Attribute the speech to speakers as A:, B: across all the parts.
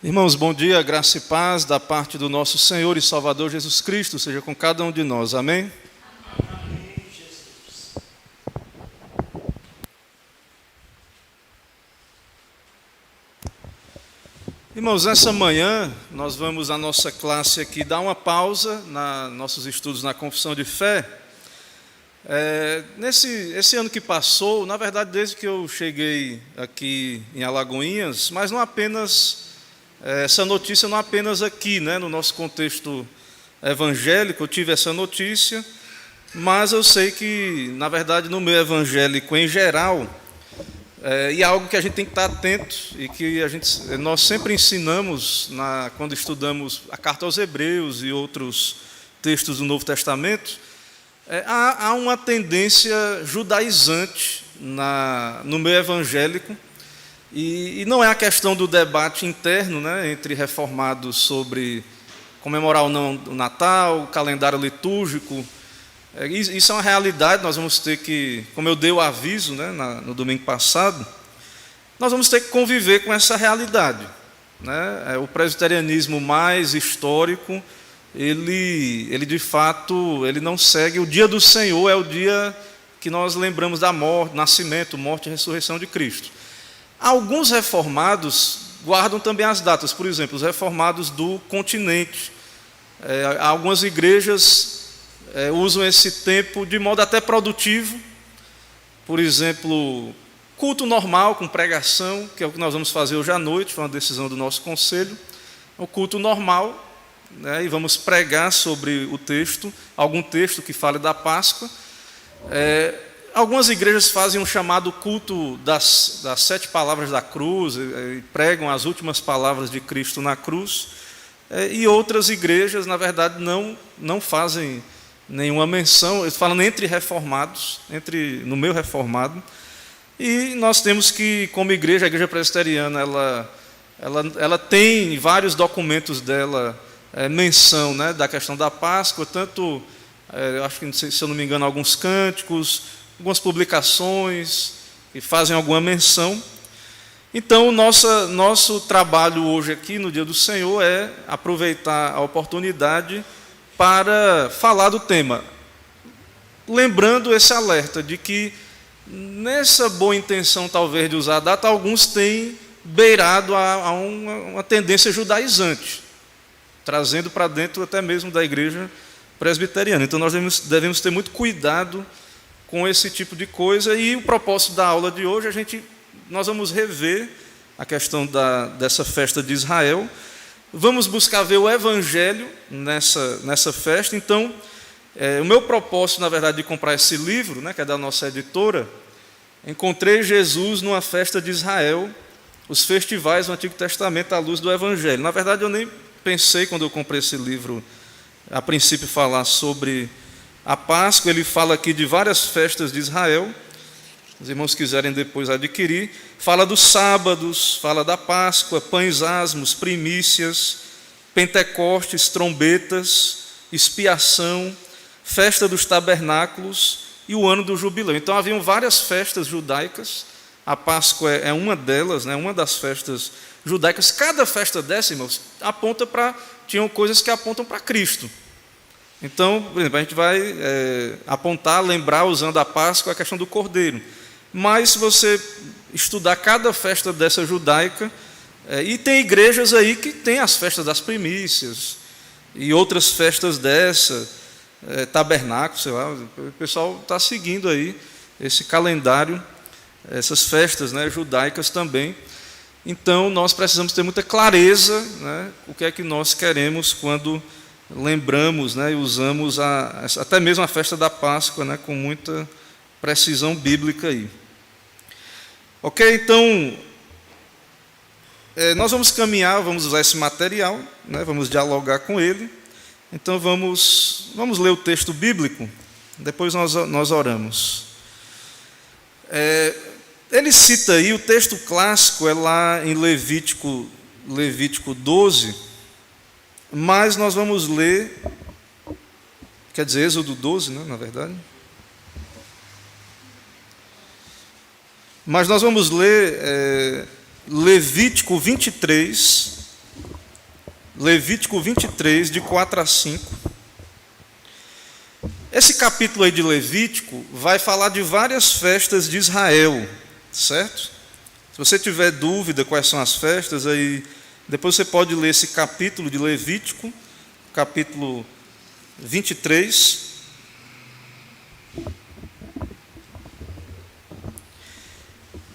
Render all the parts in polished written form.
A: Irmãos, bom dia, graça e paz da parte do nosso Senhor e Salvador Jesus Cristo, seja com cada um de nós, amém?
B: Amém, Jesus.
A: Irmãos, nessa manhã nós vamos, a nossa classe aqui, dar uma pausa nos nossos estudos na Confissão de Fé. Esse ano que passou, na verdade, desde que eu cheguei aqui em Alagoinhas, mas não apenas, essa notícia não apenas aqui, né, no nosso contexto evangélico, eu tive essa notícia, mas eu sei que, na verdade, no meio evangélico em geral, e é algo que a gente tem que estar atento e que nós sempre ensinamos quando estudamos a Carta aos Hebreus e outros textos do Novo Testamento, há uma tendência judaizante no meio evangélico, e não é a questão do debate interno, né, entre reformados sobre comemorar ou não o Natal, o calendário litúrgico. Isso é uma realidade, nós vamos ter que, como eu dei o aviso, né, no domingo passado, nós vamos ter que conviver com essa realidade, né? O presbiterianismo mais histórico, ele de fato, ele não segue, o dia do Senhor é o dia que nós lembramos da morte, nascimento, morte e ressurreição de Cristo. Alguns reformados guardam também as datas, por exemplo, os reformados do continente. Algumas igrejas usam esse tempo de modo até produtivo, por exemplo, culto normal com pregação, que é o que nós vamos fazer hoje à noite, foi uma decisão do nosso conselho, o culto normal, né, e vamos pregar sobre o texto, algum texto que fale da Páscoa. Algumas igrejas fazem um chamado culto das 7 palavras da cruz, e pregam as últimas palavras de Cristo na cruz, e outras igrejas, na verdade, não fazem nenhuma menção, eles falam entre reformados, no meio reformado, e nós temos que, como igreja, a igreja presbiteriana, ela tem vários documentos dela, menção, né, da questão da Páscoa, tanto, acho que, se eu não me engano, alguns cânticos, algumas publicações que fazem alguma menção. Então, nosso trabalho hoje aqui, no Dia do Senhor, é aproveitar a oportunidade para falar do tema, lembrando esse alerta de que, nessa boa intenção talvez de usar a data, alguns têm beirado a uma tendência judaizante, trazendo para dentro até mesmo da igreja presbiteriana. Então nós devemos ter muito cuidado com esse tipo de coisa, e o propósito da aula de hoje, nós vamos rever a questão dessa festa de Israel, vamos buscar ver o Evangelho nessa festa. Então, o meu propósito, na verdade, de comprar esse livro, né, que é da nossa editora, encontrei Jesus numa festa de Israel, os festivais do Antigo Testamento à luz do Evangelho. Na verdade, eu nem pensei, quando eu comprei esse livro, a princípio falar sobre a Páscoa. Ele fala aqui de várias festas de Israel, os irmãos quiserem depois adquirir, fala dos sábados, fala da Páscoa, pães asmos, primícias, Pentecostes, trombetas, expiação, festa dos tabernáculos e o ano do jubileu. Então haviam várias festas judaicas, a Páscoa é uma delas, né, uma das festas judaicas. Cada festa dessa, irmãos, tinham coisas que apontam para Cristo. Então, por exemplo, a gente vai lembrar, usando a Páscoa, a questão do Cordeiro. Mas se você estudar cada festa dessa judaica, e tem igrejas aí que tem as festas das primícias, e outras festas dessa, tabernáculo, sei lá, o pessoal está seguindo aí esse calendário, essas festas, né, judaicas também. Então, nós precisamos ter muita clareza, né, o que é que nós queremos quando lembramos, né, e usamos até mesmo a festa da Páscoa, né, com muita precisão bíblica aí. Ok? Então, nós vamos caminhar, vamos usar esse material, né, vamos dialogar com ele. Então, vamos ler o texto bíblico, depois nós oramos. Ele cita aí, o texto clássico é lá em Levítico 12, mas nós vamos ler, quer dizer, Êxodo 12, né, na verdade. Mas nós vamos ler Levítico 23, Levítico 23, de 4 a 5. Esse capítulo aí de Levítico vai falar de várias festas de Israel, certo? Se você tiver dúvida quais são as festas, aí depois você pode ler esse capítulo de Levítico, capítulo 23.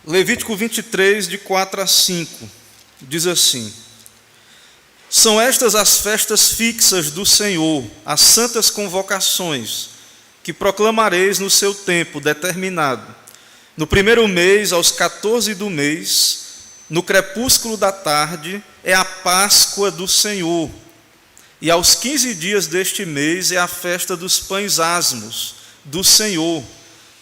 A: Levítico 23, de 4 a 5, diz assim: São estas as festas fixas do Senhor, as santas convocações, que proclamareis no seu tempo determinado. No primeiro mês, aos 14 do mês, no crepúsculo da tarde, é a Páscoa do Senhor. E aos 15 dias deste mês é a festa dos pães asmos do Senhor.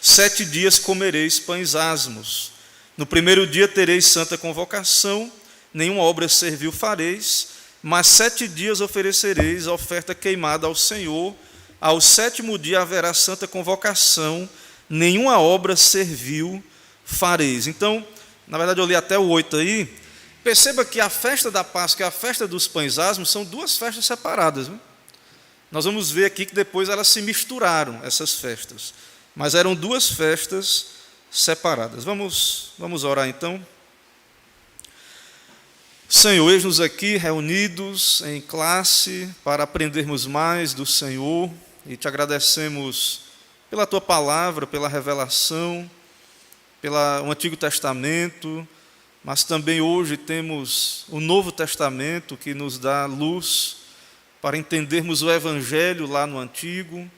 A: 7 dias comereis pães asmos. No primeiro dia tereis santa convocação, nenhuma obra servil fareis, mas 7 dias oferecereis a oferta queimada ao Senhor. Ao 7º dia haverá santa convocação, nenhuma obra servil fareis. Então, na verdade eu li até o 8 aí. Perceba que a festa da Páscoa e a festa dos pães asmos são duas festas separadas, viu? Nós vamos ver aqui que depois elas se misturaram, essas festas. Mas eram duas festas separadas. Vamos orar então. Senhor, eis-nos aqui reunidos em classe para aprendermos mais do Senhor e te agradecemos pela tua palavra, pela revelação, pelo Antigo Testamento, mas também hoje temos o Novo Testamento que nos dá luz para entendermos o Evangelho lá no Antigo,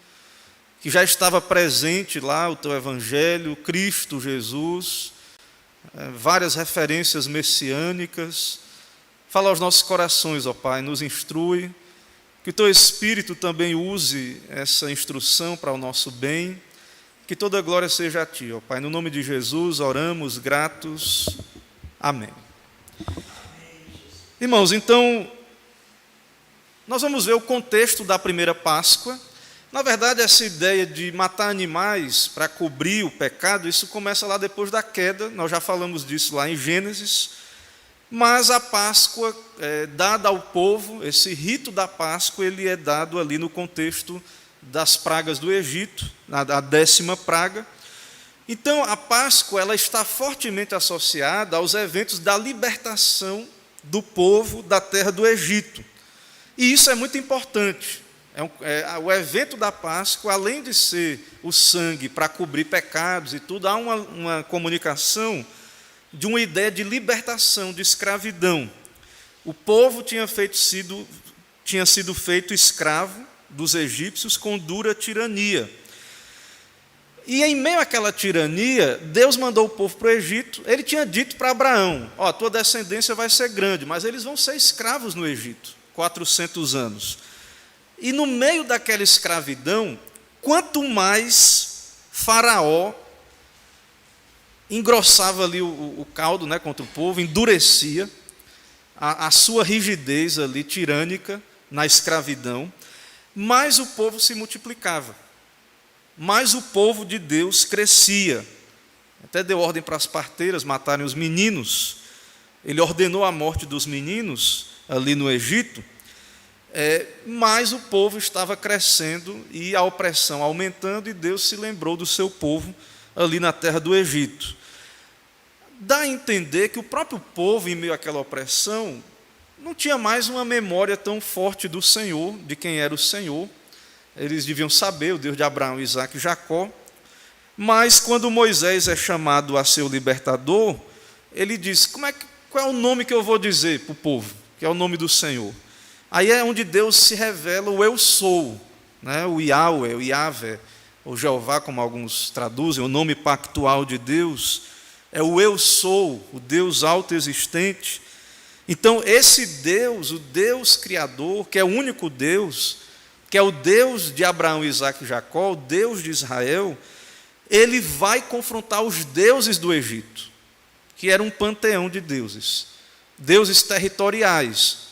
A: que já estava presente lá o teu Evangelho, Cristo Jesus, várias referências messiânicas. Fala aos nossos corações, ó Pai, nos instrui, que o teu Espírito também use essa instrução para o nosso bem, que toda glória seja a ti, ó Pai. No nome de Jesus, oramos gratos. Amém. Irmãos, então, nós vamos ver o contexto da primeira Páscoa. Na verdade, essa ideia de matar animais para cobrir o pecado, isso começa lá depois da queda, nós já falamos disso lá em Gênesis, mas a Páscoa dada ao povo, esse rito da Páscoa, ele é dado ali no contexto das pragas do Egito, a 10ª praga. Então, a Páscoa ela está fortemente associada aos eventos da libertação do povo da terra do Egito. E isso é muito importante. O evento da Páscoa, além de ser o sangue para cobrir pecados e tudo, há uma comunicação de uma ideia de libertação, de escravidão. O povo tinha sido feito escravo dos egípcios com dura tirania. E em meio àquela tirania, Deus mandou o povo para o Egito. Ele tinha dito para Abraão: ó, tua descendência vai ser grande, mas eles vão ser escravos no Egito, 400 anos. E no meio daquela escravidão, quanto mais Faraó engrossava ali o caldo, né, contra o povo, endurecia a sua rigidez ali tirânica na escravidão, mais o povo se multiplicava, mais o povo de Deus crescia. Até deu ordem para as parteiras matarem os meninos. Ele ordenou a morte dos meninos ali no Egito. Mas o povo estava crescendo e a opressão aumentando, e Deus se lembrou do seu povo ali na terra do Egito. Dá a entender que o próprio povo, em meio àquela opressão, não tinha mais uma memória tão forte do Senhor, de quem era o Senhor. Eles deviam saber, o Deus de Abraão, Isaque e Jacó. Mas quando Moisés é chamado a ser o libertador, ele diz: qual é o nome que eu vou dizer para o povo? Que é o nome do Senhor. Aí é onde Deus se revela o eu sou, né? O Yahweh, o Yahvé, ou Jeová, como alguns traduzem, o nome pactual de Deus, é o eu sou, o Deus autoexistente. Então, esse Deus, o Deus Criador, que é o único Deus, que é o Deus de Abraão, Isaque e Jacó, o Deus de Israel, ele vai confrontar os deuses do Egito, que era um panteão de deuses, deuses territoriais.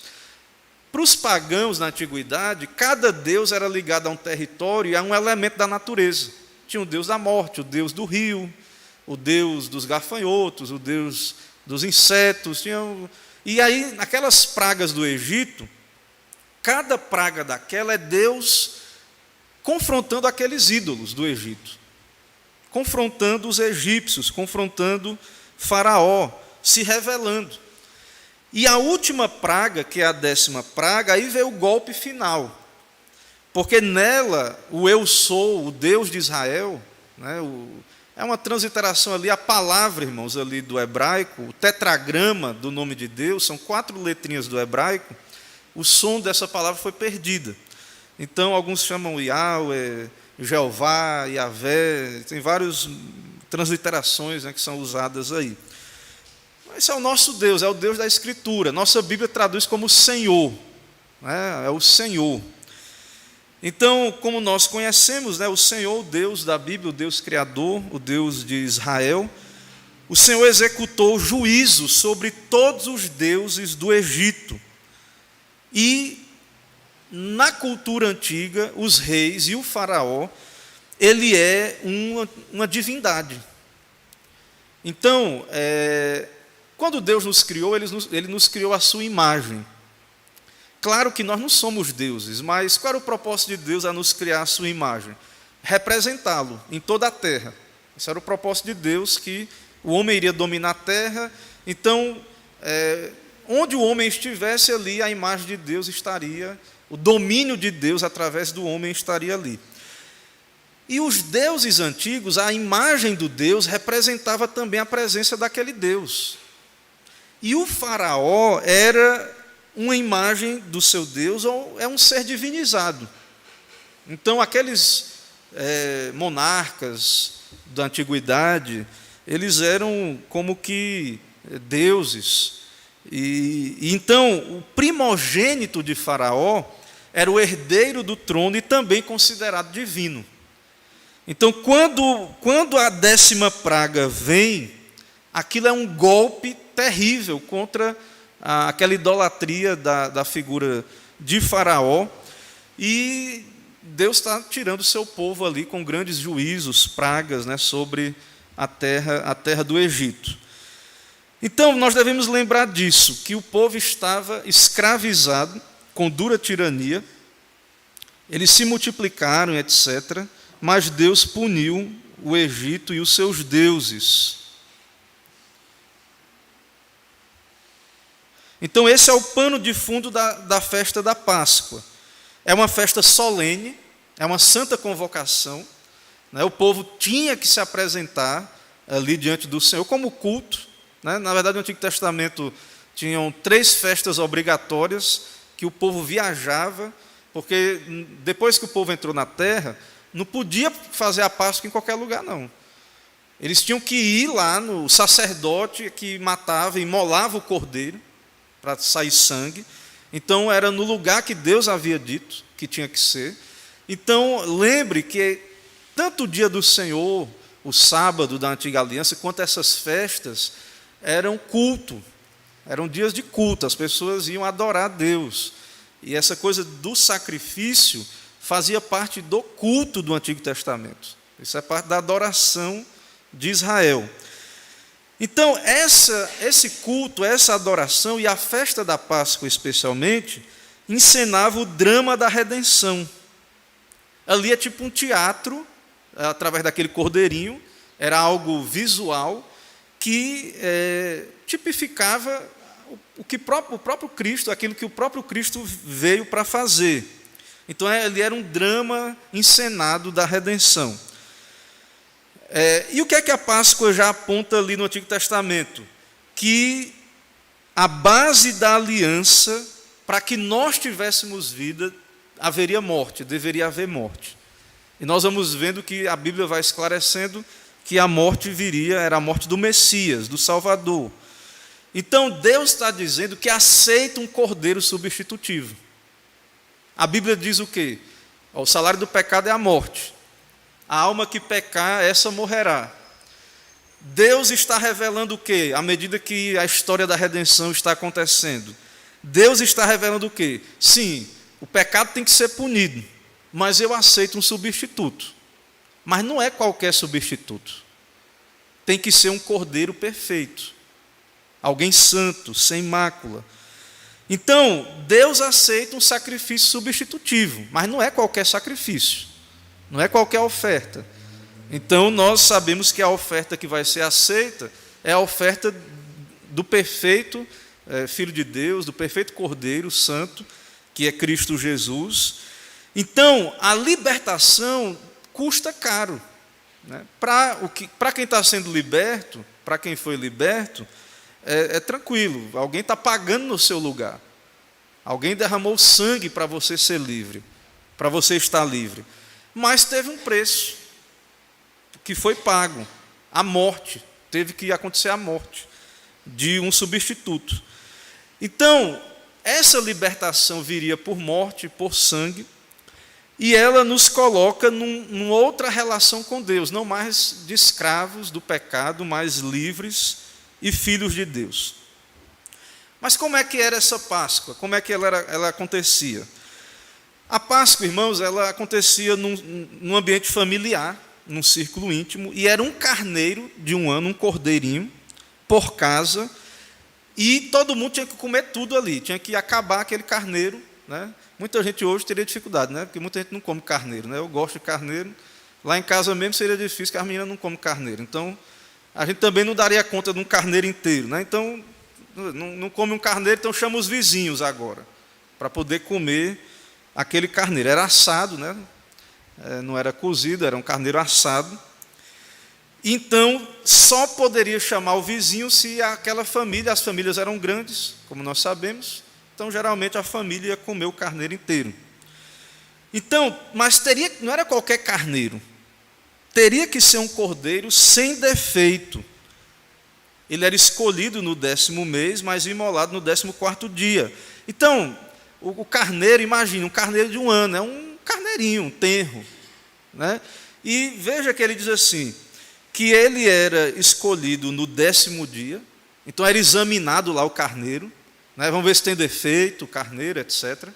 A: Para os pagãos na antiguidade, cada deus era ligado a um território e a um elemento da natureza. Tinha o deus da morte, o deus do rio, o deus dos gafanhotos, o deus dos insetos. E aí, naquelas pragas do Egito, Cada praga daquela é Deus confrontando aqueles ídolos do Egito, confrontando os egípcios, confrontando Faraó, se revelando. E a última praga, que é a 10ª praga, aí veio o golpe final. Porque nela, o eu sou, o Deus de Israel, né, é uma transliteração ali, a palavra, irmãos, ali do hebraico, o tetragrama do nome de Deus, são 4 letrinhas do hebraico, o som dessa palavra foi perdida. Então, alguns chamam Yahweh, Jeová, Yahvé, tem várias transliterações, né, que são usadas aí. Esse é o nosso Deus, é o Deus da Escritura. Nossa Bíblia traduz como Senhor, né, é o Senhor. Então, como nós conhecemos, né, o Senhor, o Deus da Bíblia, o Deus Criador, o Deus de Israel, o Senhor executou juízo sobre todos os deuses do Egito. E, na cultura antiga, os reis e o faraó, ele é uma divindade. Então, quando Deus nos criou, ele nos criou à sua imagem. Claro que nós não somos deuses, mas qual era o propósito de Deus a nos criar a sua imagem? Representá-lo em toda a terra. Esse era o propósito de Deus, que o homem iria dominar a terra. Então, onde o homem estivesse ali, a imagem de Deus estaria, o domínio de Deus através do homem estaria ali. E os deuses antigos, a imagem do Deus representava também a presença daquele Deus. E o faraó era uma imagem do seu Deus, ou é um ser divinizado. Então, aqueles monarcas da antiguidade, eles eram como que deuses. E então, o primogênito de Faraó era o herdeiro do trono e também considerado divino. Então, quando a 10ª praga vem, aquilo é um golpe terrível contra aquela idolatria da figura de Faraó, e Deus está tirando o seu povo ali com grandes juízos, pragas, né, sobre a terra do Egito. Então, nós devemos lembrar disso, que o povo estava escravizado, com dura tirania, eles se multiplicaram, etc., mas Deus puniu o Egito e os seus deuses. Então, esse é o pano de fundo da festa da Páscoa. É uma festa solene, é uma santa convocação, né? O povo tinha que se apresentar ali diante do Senhor como culto, né? Na verdade, no Antigo Testamento tinham 3 festas obrigatórias que o povo viajava, porque depois que o povo entrou na terra, não podia fazer a Páscoa em qualquer lugar, não. Eles tinham que ir lá no sacerdote que matava e imolava o cordeiro, para sair sangue. Então, era no lugar que Deus havia dito que tinha que ser. Então, lembre que tanto o dia do Senhor, o sábado da Antiga Aliança, quanto essas festas, eram culto, eram dias de culto, as pessoas iam adorar a Deus. E essa coisa do sacrifício fazia parte do culto do Antigo Testamento. Isso é parte da adoração de Israel. Então, esse culto, essa adoração e a festa da Páscoa especialmente, encenava o drama da redenção. Ali é tipo um teatro, através daquele cordeirinho, era algo visual que tipificava o próprio Cristo, aquilo que o próprio Cristo veio para fazer. Então, ali era um drama encenado da redenção. E o que é que a Páscoa já aponta ali no Antigo Testamento? Que a base da aliança, para que nós tivéssemos vida, haveria morte, deveria haver morte. E nós vamos vendo que a Bíblia vai esclarecendo que a morte viria, era a morte do Messias, do Salvador. Então, Deus está dizendo que aceita um cordeiro substitutivo. A Bíblia diz o quê? O salário do pecado é a morte. A alma que pecar, essa morrerá. Deus está revelando o quê? À medida que a história da redenção está acontecendo. Deus está revelando o quê? Sim, o pecado tem que ser punido, mas eu aceito um substituto. Mas não é qualquer substituto. Tem que ser um cordeiro perfeito. Alguém santo, sem mácula. Então, Deus aceita um sacrifício substitutivo, mas não é qualquer sacrifício, não é qualquer oferta. Então, nós sabemos que a oferta que vai ser aceita é a oferta do perfeito Filho de Deus, do perfeito Cordeiro Santo, que é Cristo Jesus. Então, a libertação custa caro, né? Para quem está sendo liberto, para quem foi liberto, é tranquilo, alguém está pagando no seu lugar. Alguém derramou sangue para você ser livre, para você estar livre. Mas teve um preço que foi pago, a morte. Teve que acontecer a morte de um substituto. Então, essa libertação viria por morte, por sangue, e ela nos coloca numa outra relação com Deus, não mais de escravos do pecado, mas livres e filhos de Deus. Mas como é que era essa Páscoa? Como é que ela acontecia? A Páscoa, irmãos, ela acontecia num ambiente familiar, num círculo íntimo, e era um carneiro de um ano, um cordeirinho, por casa, e todo mundo tinha que comer tudo ali, tinha que acabar aquele carneiro, né? Muita gente hoje teria dificuldade, né? Porque muita gente não come carneiro, né? Eu gosto de carneiro, lá em casa mesmo seria difícil, porque as meninas não comem carneiro, então a gente também não daria conta de um carneiro inteiro, né? Então, não come um carneiro, então chama os vizinhos agora, para poder comer aquele carneiro. Era assado, né? Não era cozido, era um carneiro assado. Então, só poderia chamar o vizinho se aquela família, as famílias eram grandes, como nós sabemos, então geralmente a família ia comer o carneiro inteiro. Então, mas não era qualquer carneiro, teria que ser um cordeiro sem defeito. Ele era escolhido no 10º mês, mas imolado no 14º dia. Então, o carneiro, imagina, um carneiro de um ano, é um carneirinho, um tenro, né? E veja que ele diz assim, que ele era escolhido no 10º dia, então era examinado lá o carneiro, né? Vamos ver se tem defeito, o carneiro, etc.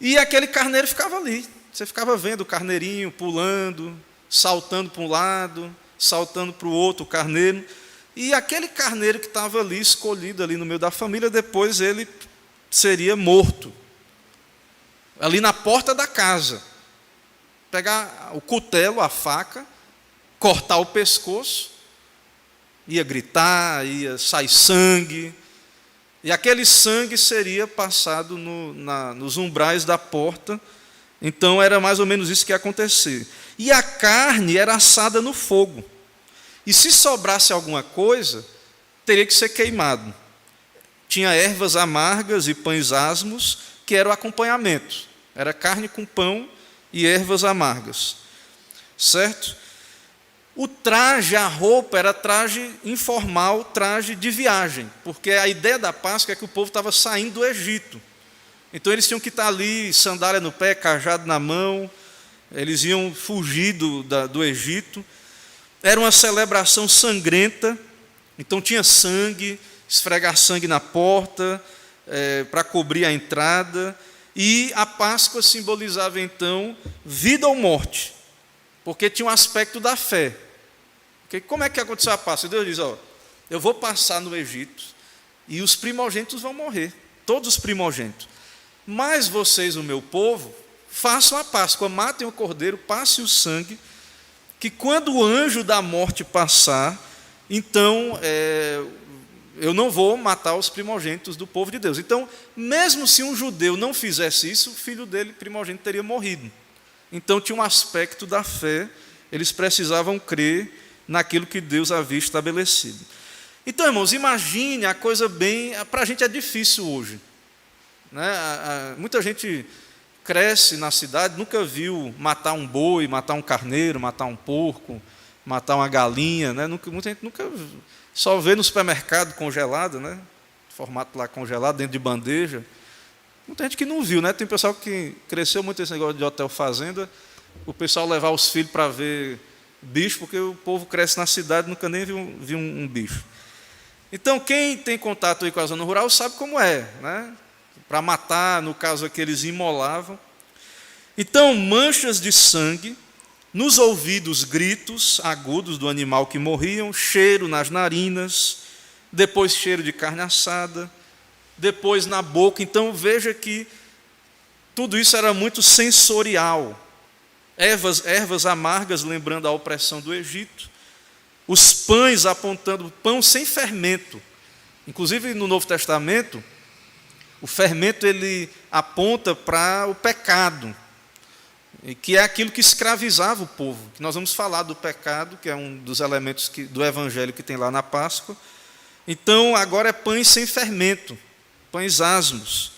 A: E aquele carneiro ficava ali, você ficava vendo o carneirinho pulando, saltando para um lado, saltando para o outro, o carneiro. E aquele carneiro que estava ali, escolhido ali no meio da família, depois ele seria morto. Ali na porta da casa. Pegar o cutelo, a faca, cortar o pescoço, ia gritar, ia sair sangue, e aquele sangue seria passado nos umbrais da porta. Então era mais ou menos isso que ia acontecer. E a carne era assada no fogo. E se sobrasse alguma coisa, teria que ser queimado. Tinha ervas amargas e pães asmos, que era o acompanhamento. Era carne com pão e ervas amargas. Certo? O traje, a roupa, era traje informal, traje de viagem, porque a ideia da Páscoa é que o povo estava saindo do Egito. Então eles tinham que estar ali, sandália no pé, cajado na mão, eles iam fugir do Egito. Era uma celebração sangrenta, então tinha sangue, esfregar sangue na porta, para cobrir a entrada, e a Páscoa simbolizava então vida ou morte, porque tinha um aspecto da fé. Porque como é que aconteceu a Páscoa? Deus diz, eu vou passar no Egito e os primogênitos vão morrer, todos os primogênitos. Mas vocês, o meu povo, façam a Páscoa, matem o cordeiro, passem o sangue, que quando o anjo da morte passar, então eu não vou matar os primogênitos do povo de Deus. Então, mesmo se um judeu não fizesse isso, o filho dele, primogênito, teria morrido. Então tinha um aspecto da fé, eles precisavam crer naquilo que Deus havia estabelecido. Então, irmãos, imagine a coisa bem... Para a gente é difícil hoje, né? Muita gente cresce na cidade, nunca viu matar um boi, matar um carneiro, matar um porco, matar uma galinha, né? Muita gente nunca só vê no supermercado congelado, né? Formato lá congelado, dentro de bandeja. Muita gente que não viu, né? Tem pessoal que cresceu muito esse negócio de hotel fazenda, o pessoal levar os filhos para ver bicho, porque o povo cresce na cidade, nunca nem viu um bicho. Então, quem tem contato aí com a zona rural sabe como é, né? Para matar, no caso aqui, eles imolavam. Então, manchas de sangue, nos ouvidos gritos agudos do animal que morriam, cheiro nas narinas, depois cheiro de carne assada, depois na boca. Então veja que tudo isso era muito sensorial. Ervas amargas, lembrando a opressão do Egito. Os pães apontando, pão sem fermento. Inclusive no Novo Testamento, o fermento ele aponta para o pecado, que é aquilo que escravizava o povo. Nós vamos falar do pecado, que é um dos elementos do evangelho que tem lá na Páscoa. Então, agora é pães sem fermento, pães asmos.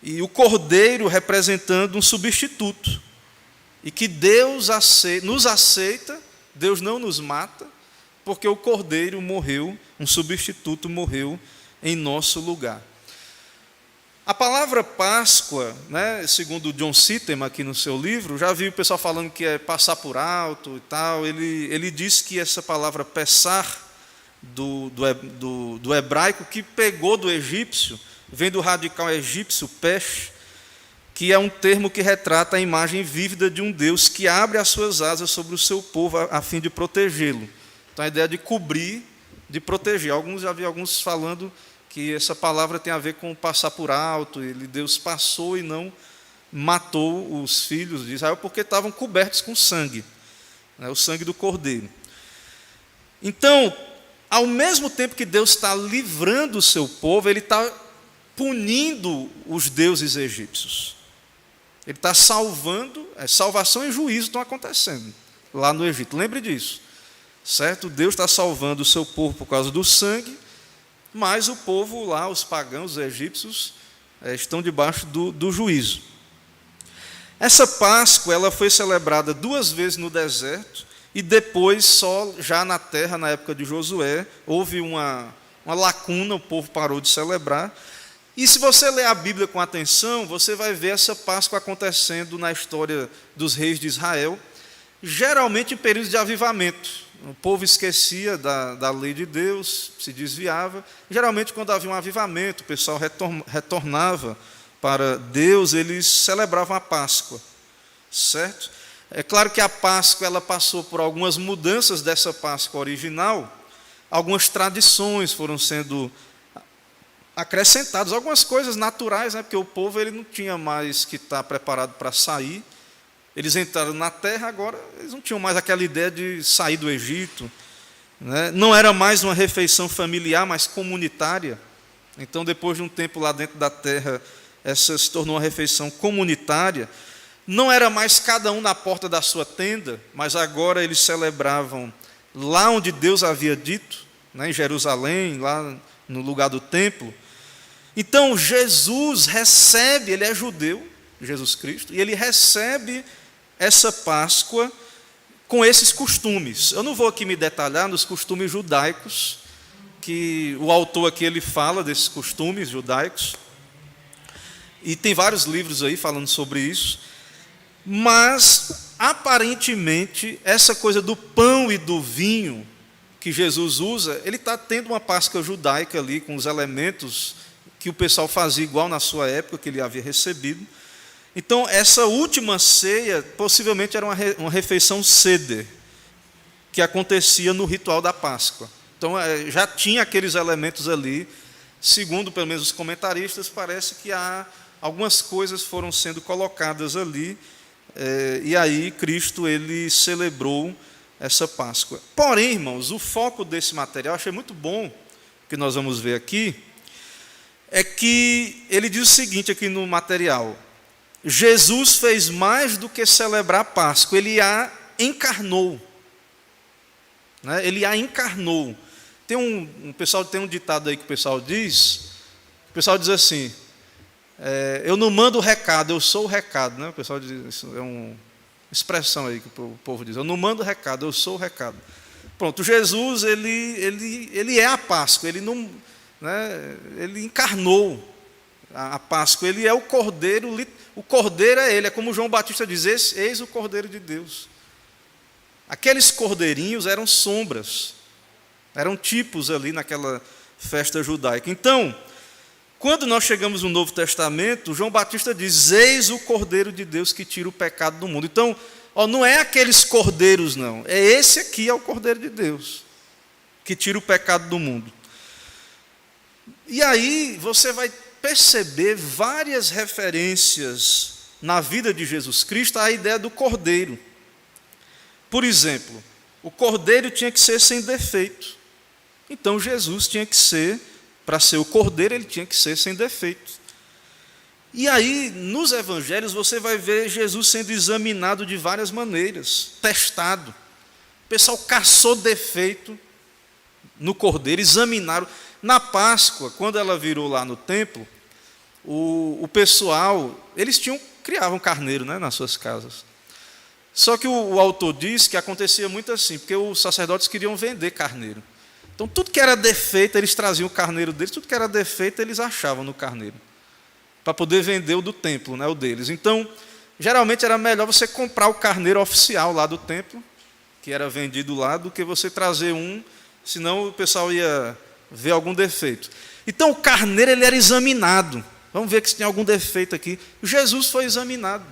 A: E o cordeiro representando um substituto. E que Deus nos aceita, Deus não nos mata, porque o cordeiro morreu, um substituto morreu em nosso lugar. A palavra Páscoa, né, segundo John Sittem aqui no seu livro, já vi o pessoal falando que é passar por alto e tal. Ele diz que essa palavra Pessar, do hebraico, que pegou do egípcio, vem do radical egípcio Pesh, que é um termo que retrata a imagem vívida de um Deus que abre as suas asas sobre o seu povo a fim de protegê-lo. Então a ideia de cobrir, de proteger. Já vi alguns falando que essa palavra tem a ver com passar por alto. Deus passou e não matou os filhos de Israel porque estavam cobertos com sangue, né, o sangue do cordeiro. Então, ao mesmo tempo que Deus está livrando o seu povo, Ele está punindo os deuses egípcios. Ele está salvando, salvação e juízo estão acontecendo lá no Egito. Lembre disso, certo? Deus está salvando o seu povo por causa do sangue, mas o povo lá, os pagãos, os egípcios, estão debaixo do juízo. Essa Páscoa ela foi celebrada 2 vezes no deserto e depois só já na terra, na época de Josué. Houve uma lacuna, o povo parou de celebrar. E se você ler a Bíblia com atenção, você vai ver essa Páscoa acontecendo na história dos reis de Israel, geralmente em períodos de avivamento. O povo esquecia da lei de Deus, se desviava. Geralmente, quando havia um avivamento, o pessoal retornava para Deus, eles celebravam a Páscoa, certo? É claro que a Páscoa ela passou por algumas mudanças dessa Páscoa original. Algumas tradições foram sendo acrescentadas, algumas coisas naturais, né? Porque o povo ele não tinha mais que estar preparado para sair. Eles entraram na terra, agora eles não tinham mais aquela ideia de sair do Egito, né? Não era mais uma refeição familiar, mas comunitária. Então, depois de um tempo lá dentro da terra, essa se tornou uma refeição comunitária. Não era mais cada um na porta da sua tenda, mas agora eles celebravam lá onde Deus havia dito, né, em Jerusalém, lá no lugar do templo. Então, Jesus recebe, ele é judeu, Jesus Cristo, e ele recebe essa Páscoa com esses costumes. Eu não vou aqui me detalhar nos costumes judaicos, que o autor aqui ele fala desses costumes judaicos, e tem vários livros aí falando sobre isso, mas aparentemente essa coisa do pão e do vinho que Jesus usa, ele está tendo uma Páscoa judaica ali, com os elementos que o pessoal fazia igual na sua época, que ele havia recebido. Então, essa última ceia, possivelmente era uma refeição seder, que acontecia no ritual da Páscoa. Então, já tinha aqueles elementos ali, segundo, pelo menos, os comentaristas, parece que algumas coisas foram sendo colocadas ali, e aí Cristo, ele celebrou essa Páscoa. Porém, irmãos, o foco desse material, achei muito bom, que nós vamos ver aqui, é que ele diz o seguinte aqui no material: Jesus fez mais do que celebrar a Páscoa, ele a encarnou. Né? Ele a encarnou. Tem um ditado aí que o pessoal diz assim, eu não mando o recado, eu sou o recado. Né? O pessoal diz, isso é uma expressão aí que o povo diz, eu não mando o recado, eu sou o recado. Pronto, Jesus, ele é a Páscoa, ele não, né, ele encarnou a Páscoa, ele é o Cordeiro, o Cordeiro é ele, é como João Batista diz, eis o Cordeiro de Deus. Aqueles cordeirinhos eram sombras, eram tipos ali naquela festa judaica. Então, quando nós chegamos no Novo Testamento, João Batista diz, eis o Cordeiro de Deus que tira o pecado do mundo. Então, não é aqueles cordeiros não, é esse aqui, é o Cordeiro de Deus, que tira o pecado do mundo. E aí você vai perceber várias referências na vida de Jesus Cristo à ideia do cordeiro. Por exemplo, o cordeiro tinha que ser sem defeito. Então Jesus tinha que ser, para ser o cordeiro, ele tinha que ser sem defeito. E aí, nos evangelhos, você vai ver Jesus sendo examinado de várias maneiras, testado. O pessoal caçou defeito no cordeiro, examinaram. Na Páscoa, quando ela virou lá no templo, o pessoal, eles criavam carneiro, né, nas suas casas. Só que o autor diz que acontecia muito assim, porque os sacerdotes queriam vender carneiro. Então, tudo que era defeito, eles traziam o carneiro deles, tudo que era defeito, eles achavam no carneiro, para poder vender o do templo, né, o deles. Então, geralmente era melhor você comprar o carneiro oficial lá do templo, que era vendido lá, do que você trazer um, senão o pessoal ia ver algum defeito. Então, o carneiro ele era examinado. Vamos ver se tem algum defeito aqui. Jesus foi examinado.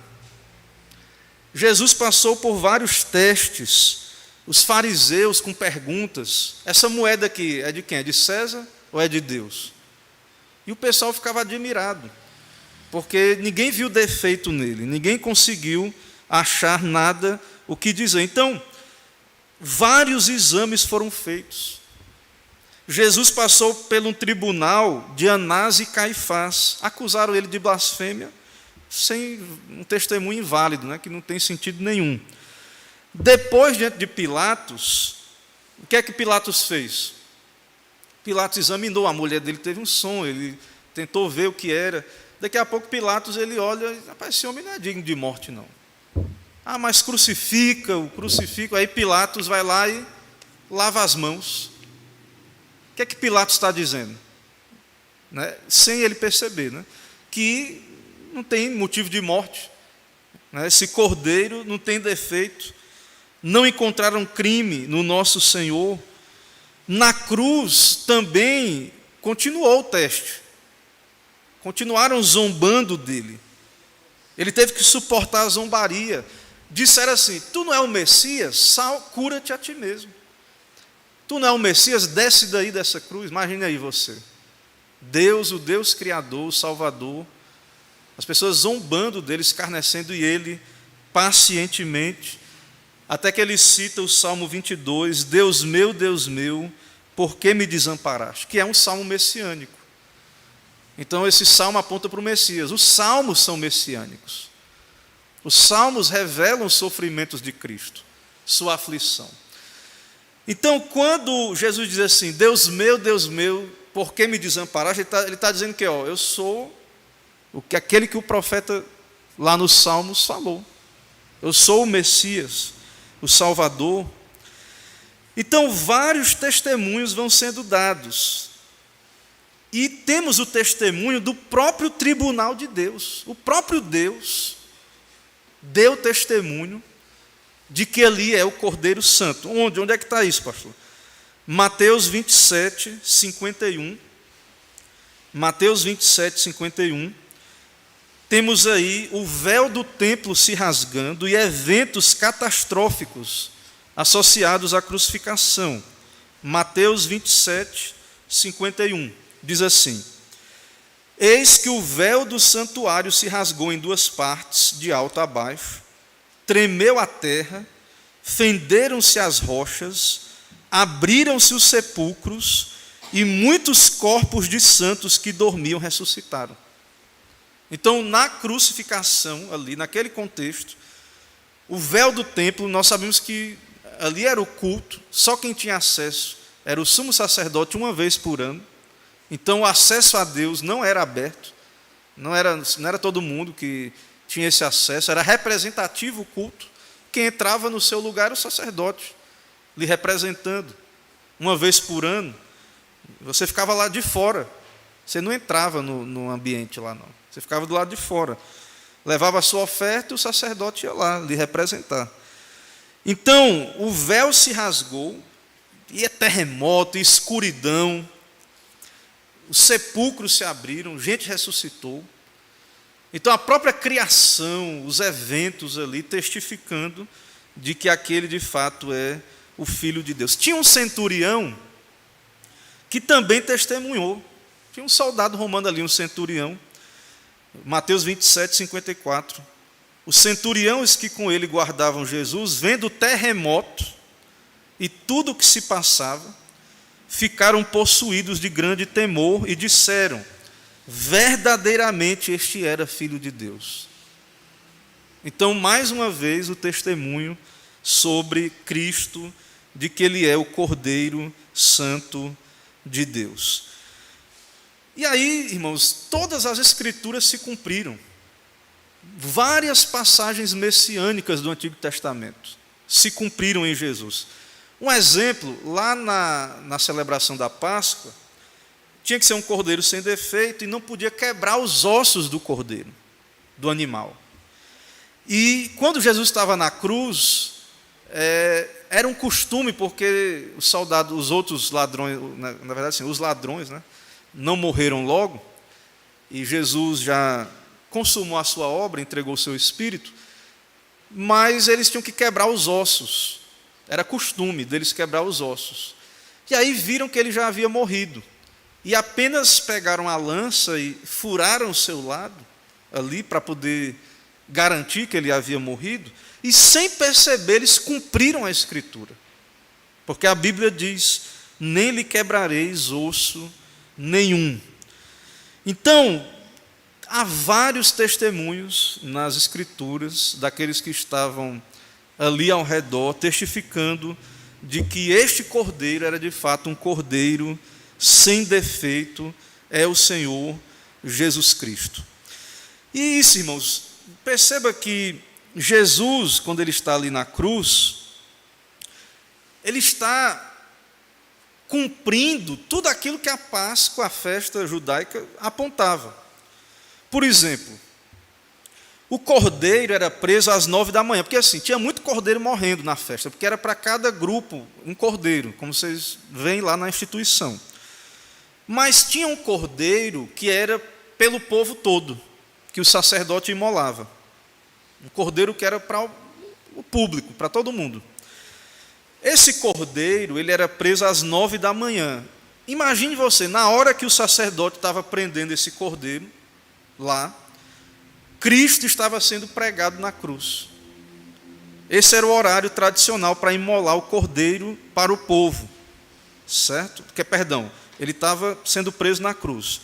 A: Jesus passou por vários testes. Os fariseus com perguntas. Essa moeda aqui é de quem? É de César ou é de Deus? E o pessoal ficava admirado, porque ninguém viu defeito nele, ninguém conseguiu achar nada o que dizer. Então, vários exames foram feitos. Jesus passou pelo tribunal de Anás e Caifás. Acusaram ele de blasfêmia, sem um testemunho inválido, né, que não tem sentido nenhum. Depois, diante de Pilatos, o que é que Pilatos fez? Pilatos examinou, a mulher dele teve um sonho, ele tentou ver o que era. Daqui a pouco Pilatos ele olha e rapaz, esse homem não é digno de morte, não. Ah, mas crucifica-o. Aí Pilatos vai lá e lava as mãos. O que é que Pilatos está dizendo? Né? Sem ele perceber, né? Que não tem motivo de morte. Né? Esse cordeiro não tem defeito. Não encontraram crime no nosso Senhor. Na cruz também continuou o teste. Continuaram zombando dele. Ele teve que suportar a zombaria. Disseram assim: tu não é o Messias? Cura-te a ti mesmo. Tu não é o Messias? Desce daí dessa cruz. Imagine aí você. Deus, o Deus Criador, o Salvador. As pessoas zombando dele, escarnecendo, e ele pacientemente, até que ele cita o Salmo 22, Deus meu, por que me desamparaste? Que é um salmo messiânico. Então esse salmo aponta para o Messias. Os salmos são messiânicos. Os salmos revelam os sofrimentos de Cristo, sua aflição. Então, quando Jesus diz assim, Deus meu, por que me desamparaste? Ele está dizendo que eu sou aquele que o profeta lá nos Salmos falou. Eu sou o Messias, o Salvador. Então, vários testemunhos vão sendo dados. E temos o testemunho do próprio tribunal de Deus. O próprio Deus deu testemunho de que ali é o Cordeiro Santo. Onde é que está isso, pastor? Mateus 27, 51. Mateus 27, 51. Temos aí o véu do templo se rasgando e eventos catastróficos associados à crucificação. Mateus 27, 51. Diz assim: eis que o véu do santuário se rasgou em duas partes, de alto a baixo, tremeu a terra, fenderam-se as rochas, abriram-se os sepulcros, e muitos corpos de santos que dormiam ressuscitaram. Então, na crucificação, ali, naquele contexto, o véu do templo, nós sabemos que ali era o culto, só quem tinha acesso era o sumo sacerdote uma vez por ano. Então, o acesso a Deus não era aberto, não era todo mundo que tinha esse acesso, era representativo o culto. Quem entrava no seu lugar era o sacerdote, lhe representando, uma vez por ano. Você ficava lá de fora, você não entrava no ambiente lá, não. Você ficava do lado de fora, levava a sua oferta e o sacerdote ia lá lhe representar. Então, o véu se rasgou, e é terremoto, e escuridão, os sepulcros se abriram, gente ressuscitou. Então, a própria criação, os eventos ali, testificando de que aquele de fato é o Filho de Deus. Tinha um centurião que também testemunhou. Tinha um soldado romano ali, um centurião. Mateus 27, 54. Os centuriões que com ele guardavam Jesus, vendo o terremoto e tudo o que se passava, ficaram possuídos de grande temor e disseram: verdadeiramente este era filho de Deus. Então, mais uma vez, o testemunho sobre Cristo, de que Ele é o Cordeiro Santo de Deus. E aí, irmãos, todas as Escrituras se cumpriram. Várias passagens messiânicas do Antigo Testamento se cumpriram em Jesus. Um exemplo, lá na celebração da Páscoa, tinha que ser um cordeiro sem defeito e não podia quebrar os ossos do cordeiro, do animal. E quando Jesus estava na cruz, era um costume, porque os soldados, os outros ladrões, na verdade, assim, os ladrões, né, não morreram logo, e Jesus já consumou a sua obra, entregou o seu espírito, mas eles tinham que quebrar os ossos. Era costume deles quebrar os ossos. E aí viram que ele já havia morrido. E apenas pegaram a lança e furaram o seu lado, ali, para poder garantir que ele havia morrido. E sem perceber, eles cumpriram a Escritura. Porque a Bíblia diz: nem lhe quebrareis osso nenhum. Então, há vários testemunhos nas Escrituras, daqueles que estavam ali ao redor, testificando de que este cordeiro era de fato um cordeiro sem defeito, é o Senhor Jesus Cristo. E isso, irmãos, perceba que Jesus, quando ele está ali na cruz, ele está cumprindo tudo aquilo que a Páscoa, a festa judaica, apontava. Por exemplo, o cordeiro era preso às 9 da manhã, porque assim, tinha muito cordeiro morrendo na festa, porque era para cada grupo um cordeiro, como vocês veem lá na instituição. Mas tinha um cordeiro que era pelo povo todo, que o sacerdote imolava. Um cordeiro que era para o público, para todo mundo. Esse cordeiro, ele era preso às 9 da manhã. Imagine você, na hora que o sacerdote estava prendendo esse cordeiro, lá, Cristo estava sendo pregado na cruz. Esse era o horário tradicional para imolar o cordeiro para o povo, certo? Ele estava sendo preso na cruz.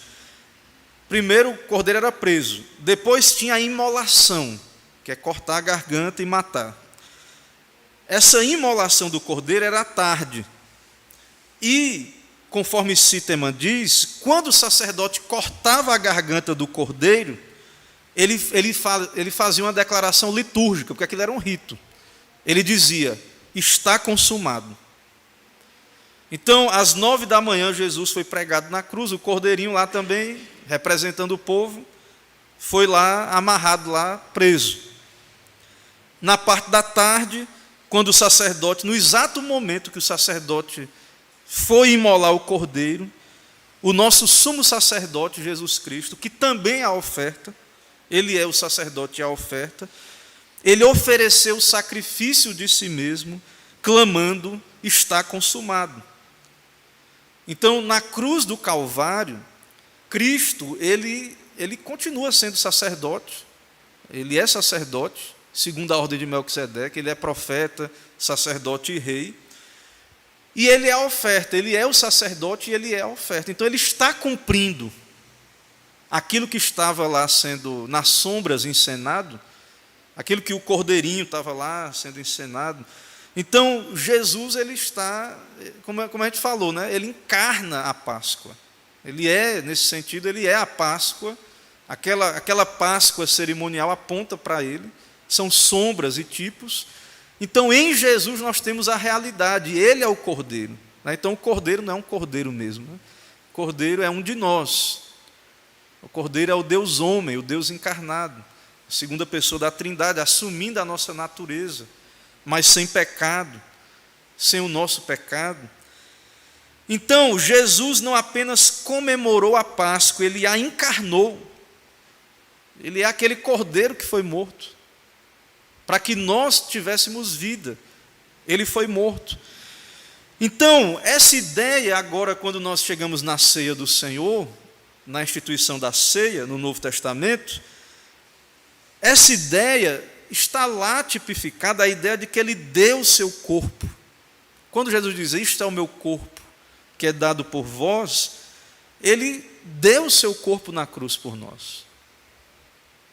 A: Primeiro o cordeiro era preso, depois tinha a imolação, que é cortar a garganta e matar. Essa imolação do cordeiro era à tarde. E, conforme Sittemann diz, quando o sacerdote cortava a garganta do cordeiro, ele fazia uma declaração litúrgica, porque aquilo era um rito. Ele dizia: está consumado. Então, às 9 da manhã, Jesus foi pregado na cruz, o cordeirinho lá também, representando o povo, foi lá, amarrado lá, preso. Na parte da tarde, quando o sacerdote, no exato momento que o sacerdote foi imolar o cordeiro, o nosso sumo sacerdote, Jesus Cristo, que também é a oferta, ele é o sacerdote e a oferta, ele ofereceu o sacrifício de si mesmo, clamando: está consumado. Então, na cruz do Calvário, Cristo, ele continua sendo sacerdote, ele é sacerdote, segundo a ordem de Melquisedeque, ele é profeta, sacerdote e rei, e ele é a oferta, ele é o sacerdote e ele é a oferta. Então, ele está cumprindo aquilo que estava lá sendo, nas sombras, encenado, aquilo que o cordeirinho estava lá sendo encenado. Então, Jesus, ele está, como a gente falou, né? Ele encarna a Páscoa. Ele é, nesse sentido, ele é a Páscoa. Aquela Páscoa cerimonial aponta para ele, são sombras e tipos. Então, em Jesus, nós temos a realidade, ele é o Cordeiro. Então, o Cordeiro não é um Cordeiro mesmo. O Cordeiro é um de nós. O Cordeiro é o Deus homem, o Deus encarnado, a segunda pessoa da Trindade, assumindo a nossa natureza, mas sem pecado, sem o nosso pecado. Então, Jesus não apenas comemorou a Páscoa, ele a encarnou. Ele é aquele cordeiro que foi morto, para que nós tivéssemos vida. Ele foi morto. Então, essa ideia agora, quando nós chegamos na ceia do Senhor, na instituição da ceia, no Novo Testamento, essa ideia está lá tipificada, a ideia de que ele deu o seu corpo. Quando Jesus diz, isto é o meu corpo, que é dado por vós, ele deu o seu corpo na cruz por nós.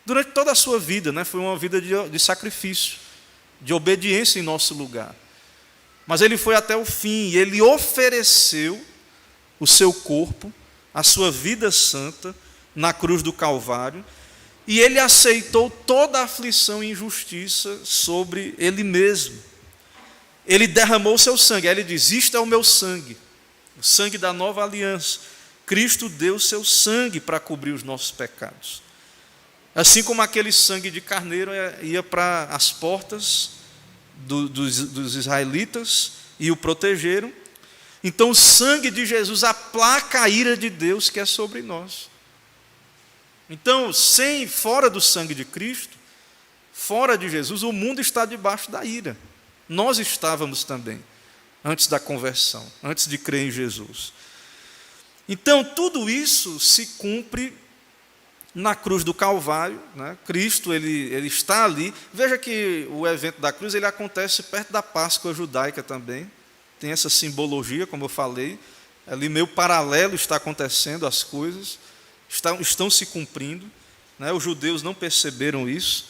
A: Durante toda a sua vida, né, foi uma vida de sacrifício, de obediência em nosso lugar. Mas ele foi até o fim, e ele ofereceu o seu corpo, a sua vida santa, na cruz do Calvário, e ele aceitou toda a aflição e injustiça sobre ele mesmo. Ele derramou o seu sangue, aí ele diz, isto é o meu sangue, o sangue da nova aliança. Cristo deu o seu sangue para cobrir os nossos pecados. Assim como aquele sangue de carneiro ia para as portas dos israelitas e o protegeram, então o sangue de Jesus aplaca a ira de Deus que é sobre nós. Então, fora do sangue de Cristo, fora de Jesus, o mundo está debaixo da ira. Nós estávamos também, antes da conversão, antes de crer em Jesus. Então, tudo isso se cumpre na cruz do Calvário, né? Cristo ele está ali. Veja que o evento da cruz ele acontece perto da Páscoa judaica também. Tem essa simbologia, como eu falei. Ali meio paralelo está acontecendo as coisas. Estão se cumprindo. Né? Os judeus não perceberam isso.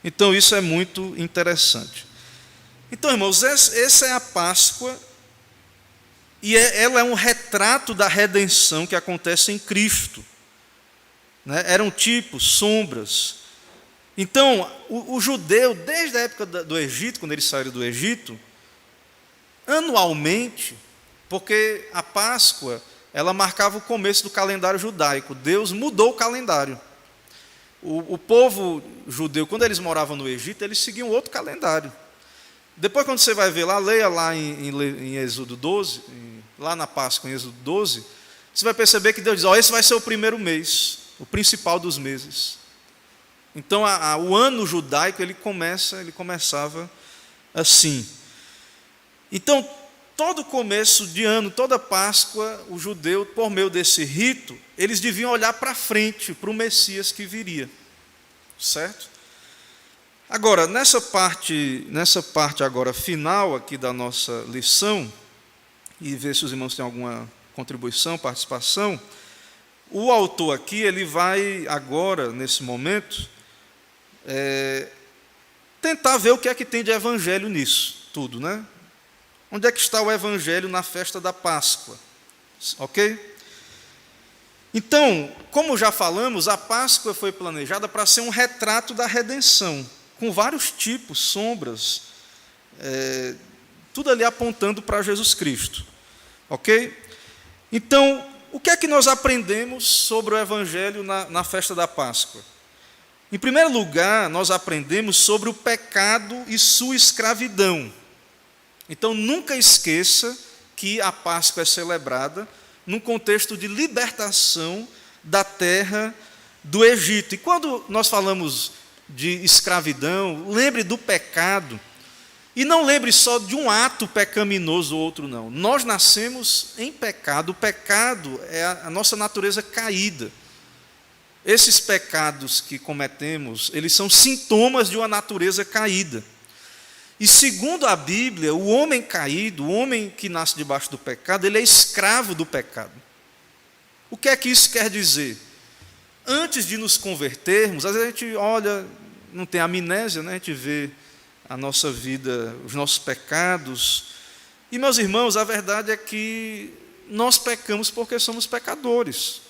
A: Então isso é muito interessante. Então, irmãos, essa é a Páscoa. E ela é um retrato da redenção que acontece em Cristo. Eram tipos, sombras. Então, o judeu, desde a época do Egito, quando eles saíram do Egito, anualmente, porque a Páscoa, ela marcava o começo do calendário judaico. Deus mudou o calendário. O povo judeu, quando eles moravam no Egito, eles seguiam outro calendário. Depois, quando você vai ver lá, leia lá em Êxodo 12, lá na Páscoa, em Êxodo 12, você vai perceber que Deus diz, esse vai ser o primeiro mês, o principal dos meses. Então, o ano judaico, ele começava assim. Então, todo começo de ano, toda Páscoa, o judeu, por meio desse rito, eles deviam olhar para frente, para o Messias que viria. Certo? Agora, nessa parte agora final aqui da nossa lição, e ver se os irmãos têm alguma contribuição, participação, o autor aqui, ele vai agora, nesse momento, tentar ver o que é que tem de evangelho nisso tudo, né? Onde é que está o evangelho na festa da Páscoa? Ok? Então, como já falamos, a Páscoa foi planejada para ser um retrato da redenção, com vários tipos, sombras, tudo ali apontando para Jesus Cristo. Ok? Então, o que é que nós aprendemos sobre o Evangelho na festa da Páscoa? Em primeiro lugar, nós aprendemos sobre o pecado e sua escravidão. Então, nunca esqueça que a Páscoa é celebrada num contexto de libertação da terra do Egito. E quando nós falamos de escravidão, lembre do pecado. E não lembre só de um ato pecaminoso ou outro, não. Nós nascemos em pecado. O pecado é a nossa natureza caída. Esses pecados que cometemos, eles são sintomas de uma natureza caída. E segundo a Bíblia, o homem caído, o homem que nasce debaixo do pecado, ele é escravo do pecado. O que é que isso quer dizer? Antes de nos convertermos, às vezes a gente olha, não tem amnésia, né? A gente vê a nossa vida, os nossos pecados. E, meus irmãos, a verdade é que nós pecamos porque somos pecadores.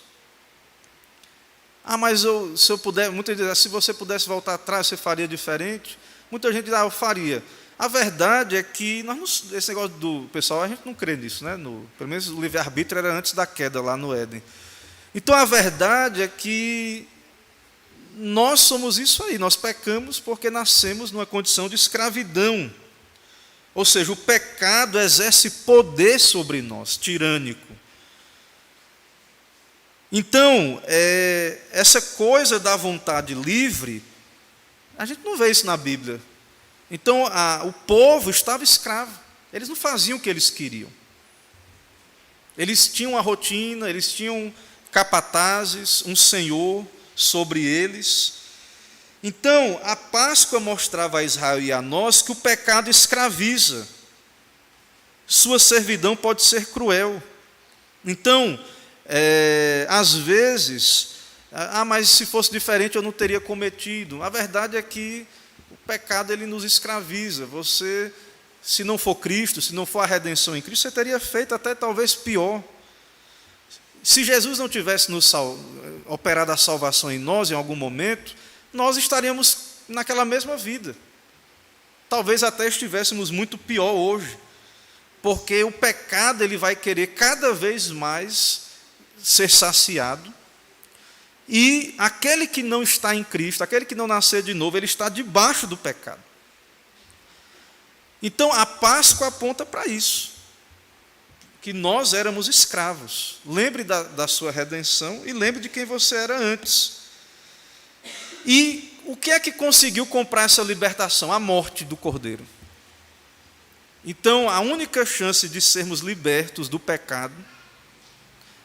A: Mas se eu puder, muita gente diz, se você pudesse voltar atrás, você faria diferente? Muita gente diz, eu faria. A verdade é que esse negócio do pessoal, a gente não crê nisso, né? Pelo menos o livre-arbítrio era antes da queda lá no Éden. Então a verdade é que nós somos isso aí, nós pecamos porque nascemos numa condição de escravidão. Ou seja, o pecado exerce poder sobre nós, tirânico. Então, essa coisa da vontade livre, a gente não vê isso na Bíblia. Então, o povo estava escravo. Eles não faziam o que eles queriam. Eles tinham uma rotina, eles tinham capatazes, um senhor sobre eles. Então, a Páscoa mostrava a Israel e a nós que o pecado escraviza. Sua servidão pode ser cruel. Então, às vezes, mas se fosse diferente eu não teria cometido. A verdade é que o pecado ele nos escraviza. Você, se não for Cristo, se não for a redenção em Cristo, você teria feito até talvez pior. Se Jesus não tivesse operado a salvação em nós em algum momento, nós estaríamos naquela mesma vida. Talvez até estivéssemos muito pior hoje. Porque o pecado ele vai querer cada vez mais ser saciado. E aquele que não está em Cristo, aquele que não nasceu de novo, ele está debaixo do pecado. Então a Páscoa aponta para isso. Que nós éramos escravos. Lembre da sua redenção e lembre de quem você era antes. E o que é que conseguiu comprar essa libertação? A morte do Cordeiro. Então, a única chance de sermos libertos do pecado,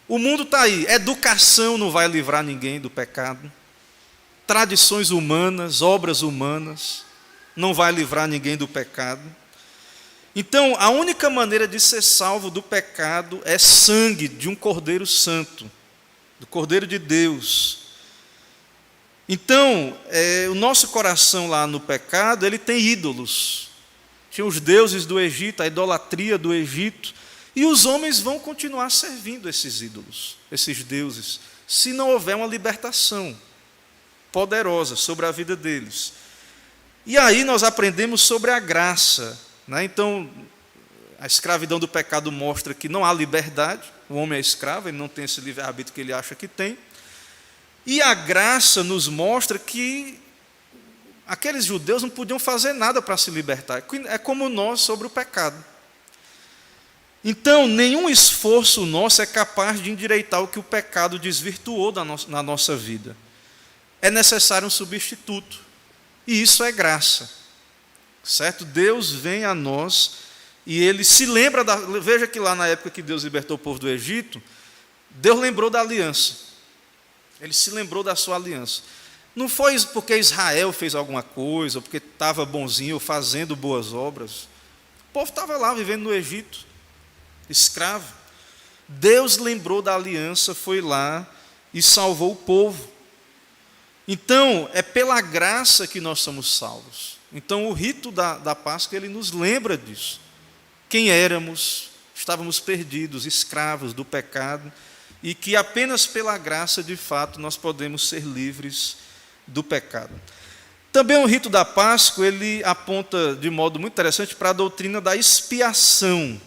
A: o mundo está aí, educação não vai livrar ninguém do pecado, tradições humanas, obras humanas, não vai livrar ninguém do pecado. Então, a única maneira de ser salvo do pecado é sangue de um Cordeiro Santo, do Cordeiro de Deus. Então, o nosso coração lá no pecado, ele tem ídolos. Tinha os deuses do Egito, a idolatria do Egito, e os homens vão continuar servindo esses ídolos, esses deuses, se não houver uma libertação poderosa sobre a vida deles. E aí nós aprendemos sobre a graça, né? Então, a escravidão do pecado mostra que não há liberdade, o homem é escravo, ele não tem esse livre-arbítrio que ele acha que tem, e a graça nos mostra que aqueles judeus não podiam fazer nada para se libertar. É como nós sobre o pecado. Então, nenhum esforço nosso é capaz de endireitar o que o pecado desvirtuou na nossa vida. É necessário um substituto. E isso é graça. Certo? Deus vem a nós e Ele se lembra veja que lá na época que Deus libertou o povo do Egito, Deus lembrou da aliança. Ele se lembrou da sua aliança. Não foi porque Israel fez alguma coisa, ou porque estava bonzinho, ou fazendo boas obras. O povo estava lá, vivendo no Egito, escravo. Deus lembrou da aliança, foi lá e salvou o povo. Então, é pela graça que nós somos salvos. Então, o rito da Páscoa, ele nos lembra disso. Quem éramos, estávamos perdidos, escravos do pecado, e que apenas pela graça, de fato, nós podemos ser livres do pecado. Também o rito da Páscoa, ele aponta de modo muito interessante para a doutrina da expiação,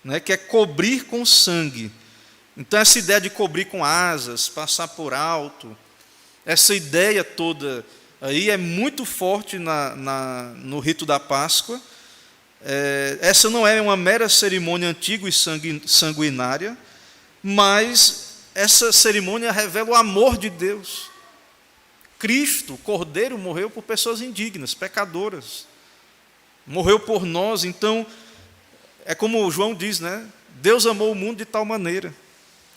A: né, que é cobrir com sangue. Então essa ideia de cobrir com asas, passar por alto, essa ideia toda aí é muito forte no rito da Páscoa. Essa não é uma mera cerimônia antiga e sanguinária, mas essa cerimônia revela o amor de Deus. Cristo, o Cordeiro, morreu por pessoas indignas, pecadoras. Morreu por nós, então, é como João diz, né? Deus amou o mundo de tal maneira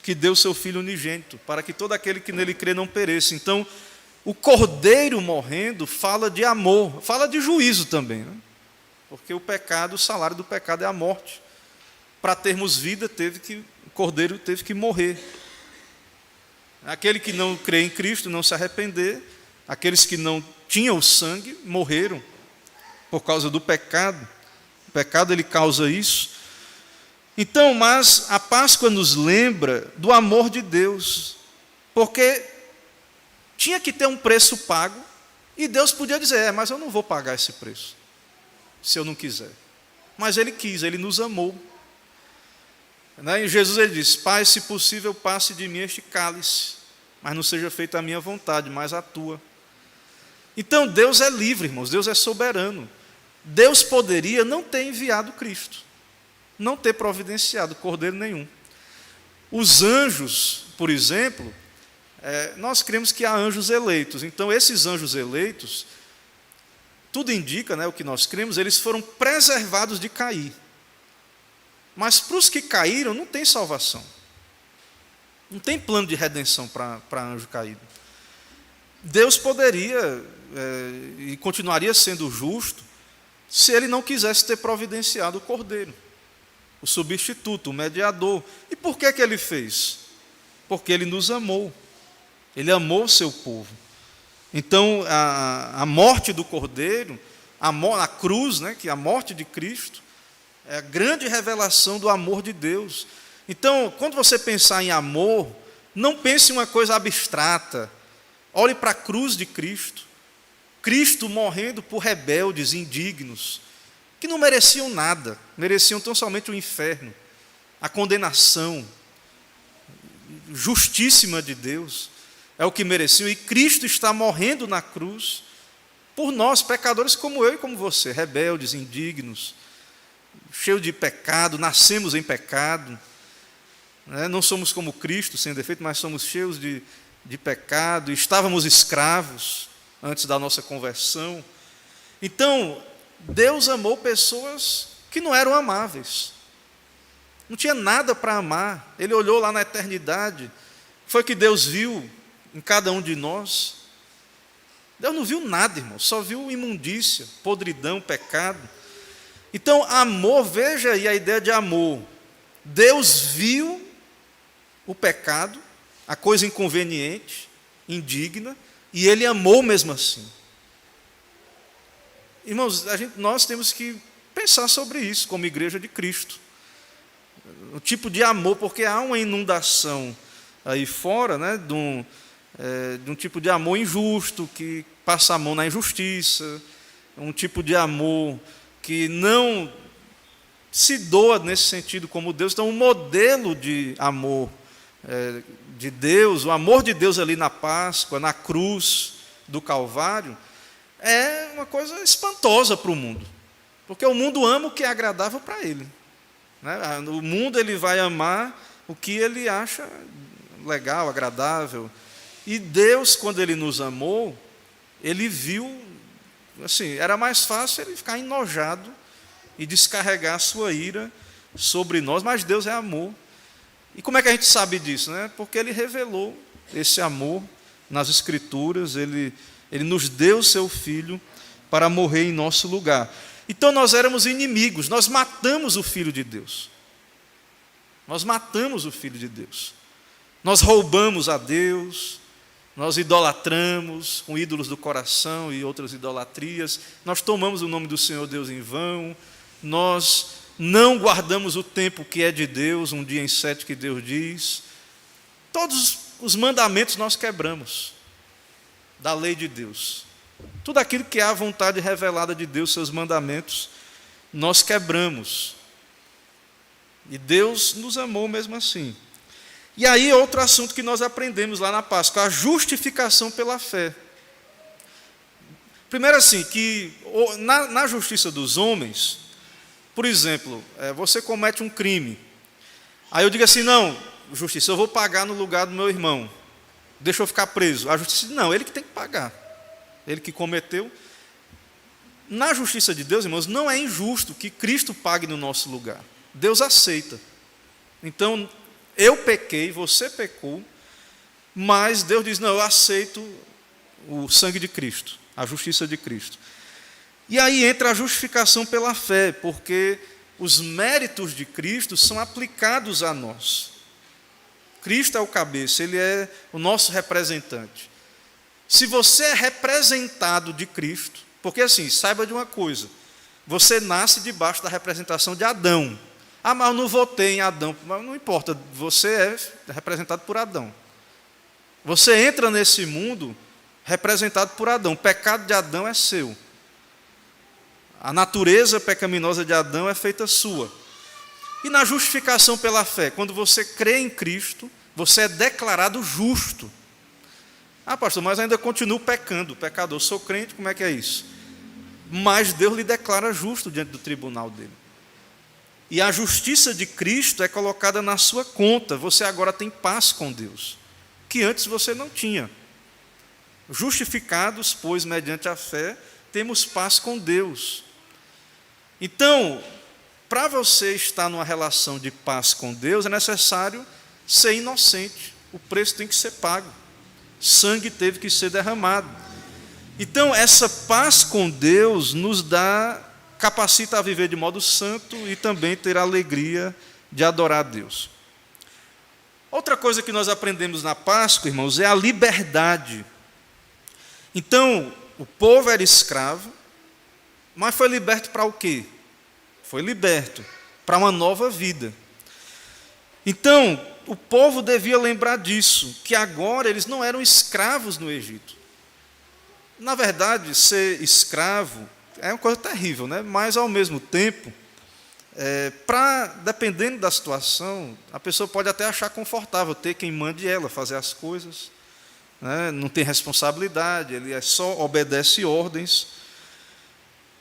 A: que deu seu Filho unigênito, para que todo aquele que nele crê não pereça. Então, o Cordeiro morrendo fala de amor, fala de juízo também, né? Porque o pecado, o salário do pecado é a morte. Para termos vida, o Cordeiro teve que morrer. Aquele que não crê em Cristo, não se arrepender, aqueles que não tinham o sangue, morreram por causa do pecado. O pecado, ele causa isso. Então, mas a Páscoa nos lembra do amor de Deus, porque tinha que ter um preço pago, e Deus podia dizer, mas eu não vou pagar esse preço, se eu não quiser. Mas Ele quis, Ele nos amou. E Jesus ele disse, Pai, se possível, passe de mim este cálice, mas não seja feita a minha vontade, mas a tua. Então Deus é livre, irmãos, Deus é soberano. Deus poderia não ter enviado Cristo, não ter providenciado cordeiro nenhum. Os anjos, por exemplo, nós cremos que há anjos eleitos. Então esses anjos eleitos, tudo indica, né, o que nós cremos, eles foram preservados de cair. Mas para os que caíram, não tem salvação. Não tem plano de redenção para anjo caído. Deus poderia e continuaria sendo justo se ele não quisesse ter providenciado o cordeiro, o substituto, o mediador. E por que ele fez? Porque ele nos amou. Ele amou o seu povo. Então, a morte do cordeiro, a cruz, né, que é a morte de Cristo, é a grande revelação do amor de Deus. Então, quando você pensar em amor, não pense em uma coisa abstrata. Olhe para a cruz de Cristo. Cristo morrendo por rebeldes, indignos, que não mereciam nada, mereciam tão somente o inferno, a condenação justíssima de Deus, é o que mereciam. E Cristo está morrendo na cruz por nós, pecadores como eu e como você, rebeldes, indignos, cheios de pecado, nascemos em pecado. Não somos como Cristo, sem defeito, mas somos cheios de pecado, estávamos escravos antes da nossa conversão. Então, Deus amou pessoas que não eram amáveis, não tinha nada para amar. Ele olhou lá na eternidade, foi que Deus viu em cada um de nós. Deus não viu nada, irmão, só viu imundícia, podridão, pecado. Então, amor, veja aí a ideia de amor. Deus viu o pecado, a coisa inconveniente, indigna, e ele amou mesmo assim. Irmãos, nós temos que pensar sobre isso como igreja de Cristo. O tipo de amor, porque há uma inundação aí fora, né, de um tipo de amor injusto, que passa a mão na injustiça, um tipo de amor que não se doa nesse sentido como Deus. Então, um modelo de amor de Deus, o amor de Deus ali na Páscoa, na cruz do Calvário, é uma coisa espantosa para o mundo, porque o mundo ama o que é agradável para ele, né? O mundo ele vai amar o que ele acha legal, agradável. E Deus, quando ele nos amou, ele viu, assim, era mais fácil ele ficar enojado e descarregar a sua ira sobre nós, mas Deus é amor. E como é que a gente sabe disso, né? Porque ele revelou esse amor nas Escrituras, ele nos deu o seu Filho para morrer em nosso lugar. Então nós éramos inimigos, nós matamos o Filho de Deus. Nós matamos o Filho de Deus. Nós roubamos a Deus, nós idolatramos com ídolos do coração e outras idolatrias, nós tomamos o nome do Senhor Deus em vão, nós não guardamos o tempo que é de Deus, um dia em 7 que Deus diz. Todos os mandamentos nós quebramos da lei de Deus. Tudo aquilo que é a vontade revelada de Deus, seus mandamentos, nós quebramos. E Deus nos amou mesmo assim. E aí outro assunto que nós aprendemos lá na Páscoa, a justificação pela fé. Primeiro assim, que na justiça dos homens, por exemplo, você comete um crime. Aí eu digo assim, não, justiça, eu vou pagar no lugar do meu irmão. Deixa eu ficar preso. A justiça diz, não, ele que tem que pagar. Ele que cometeu. Na justiça de Deus, irmãos, não é injusto que Cristo pague no nosso lugar. Deus aceita. Então, eu pequei, você pecou, mas Deus diz, não, eu aceito o sangue de Cristo, a justiça de Cristo. E aí entra a justificação pela fé, porque os méritos de Cristo são aplicados a nós. Cristo é o cabeça, ele é o nosso representante. Se você é representado de Cristo, porque assim, saiba de uma coisa, você nasce debaixo da representação de Adão. Ah, mas eu não votei em Adão. Mas não importa, você é representado por Adão. Você entra nesse mundo representado por Adão. O pecado de Adão é seu. A natureza pecaminosa de Adão é feita sua. E na justificação pela fé, quando você crê em Cristo, você é declarado justo. Ah, pastor, mas ainda continuo pecando, pecador. Sou crente, como é que é isso? Mas Deus lhe declara justo diante do tribunal dele. E a justiça de Cristo é colocada na sua conta. Você agora tem paz com Deus, que antes você não tinha. Justificados, pois, mediante a fé, temos paz com Deus. Então, para você estar numa relação de paz com Deus, é necessário ser inocente. o preço tem que ser pago. Sangue teve que ser derramado. Então, essa paz com Deus nos capacita a viver de modo santo e também ter a alegria de adorar a Deus. Outra coisa que nós aprendemos na Páscoa, irmãos, é a liberdade. Então, o povo era escravo, mas foi liberto para o quê? Foi liberto para uma nova vida. Então, o povo devia lembrar disso, que agora eles não eram escravos no Egito. Na verdade, ser escravo é uma coisa terrível, né? Mas, ao mesmo tempo, dependendo da situação, a pessoa pode até achar confortável ter quem mande ela fazer as coisas, né? Não tem responsabilidade, ele só obedece ordens.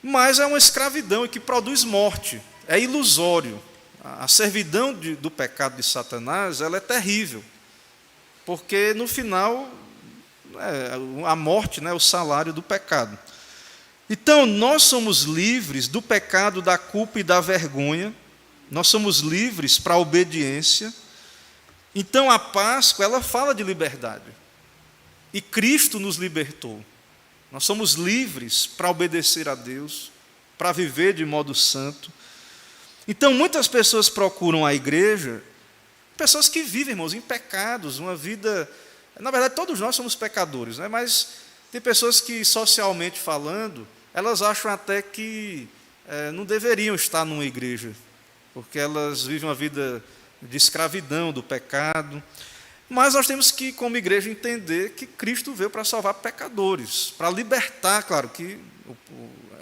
A: Mas é uma escravidão que produz morte, é ilusório. A servidão do pecado de Satanás, ela é terrível, porque no final a morte, né, é o salário do pecado. Então, nós somos livres do pecado, da culpa e da vergonha, nós somos livres para a obediência. Então, a Páscoa, ela fala de liberdade, e Cristo nos libertou. Nós somos livres para obedecer a Deus, para viver de modo santo. Então, muitas pessoas procuram a igreja, pessoas que vivem, irmãos, em pecados, uma vida... Na verdade, todos nós somos pecadores, né? Mas tem pessoas que, socialmente falando, elas acham até que não deveriam estar numa igreja, porque elas vivem uma vida de escravidão, do pecado. Mas nós temos que, como igreja, entender que Cristo veio para salvar pecadores, para libertar, claro, que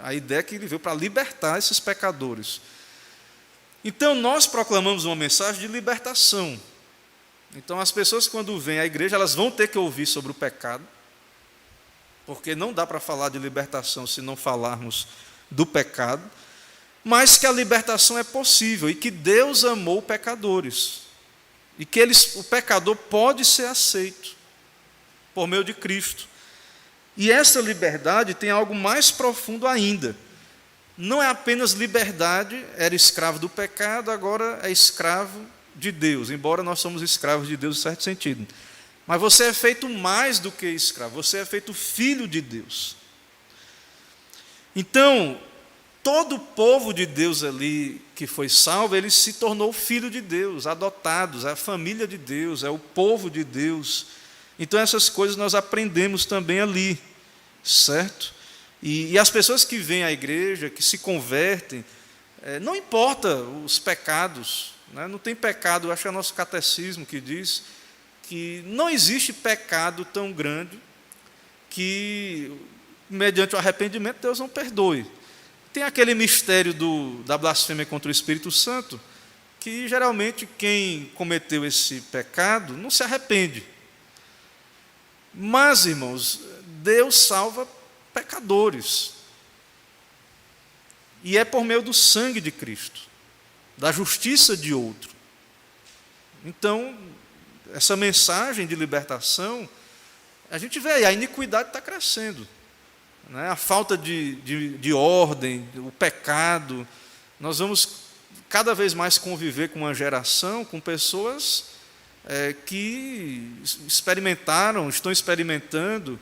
A: a ideia é que ele veio para libertar esses pecadores. Então, nós proclamamos uma mensagem de libertação. Então, as pessoas, quando vêm à igreja, elas vão ter que ouvir sobre o pecado, porque não dá para falar de libertação se não falarmos do pecado, mas que a libertação é possível e que Deus amou pecadores, e que o pecador pode ser aceito por meio de Cristo. E essa liberdade tem algo mais profundo ainda. Não é apenas liberdade, era escravo do pecado, agora é escravo de Deus, embora nós somos escravos de Deus em certo sentido. Mas você é feito mais do que escravo, você é feito filho de Deus. Então, todo o povo de Deus ali que foi salvo, ele se tornou filho de Deus, adotados, é a família de Deus, é o povo de Deus. Então, essas coisas nós aprendemos também ali, certo? E as pessoas que vêm à igreja, que se convertem, não importa os pecados, né? Não tem pecado, eu acho que é o nosso catecismo que diz que não existe pecado tão grande que, mediante o arrependimento, Deus não perdoe. Tem aquele mistério da blasfêmia contra o Espírito Santo, que geralmente quem cometeu esse pecado não se arrepende. Mas, irmãos, Deus salva pecadores. E é por meio do sangue de Cristo, da justiça de outro. Então, essa mensagem de libertação, a gente vê aí, a iniquidade está crescendo, né? A falta de ordem, o pecado. Nós vamos cada vez mais conviver com uma geração, com pessoas que estão experimentando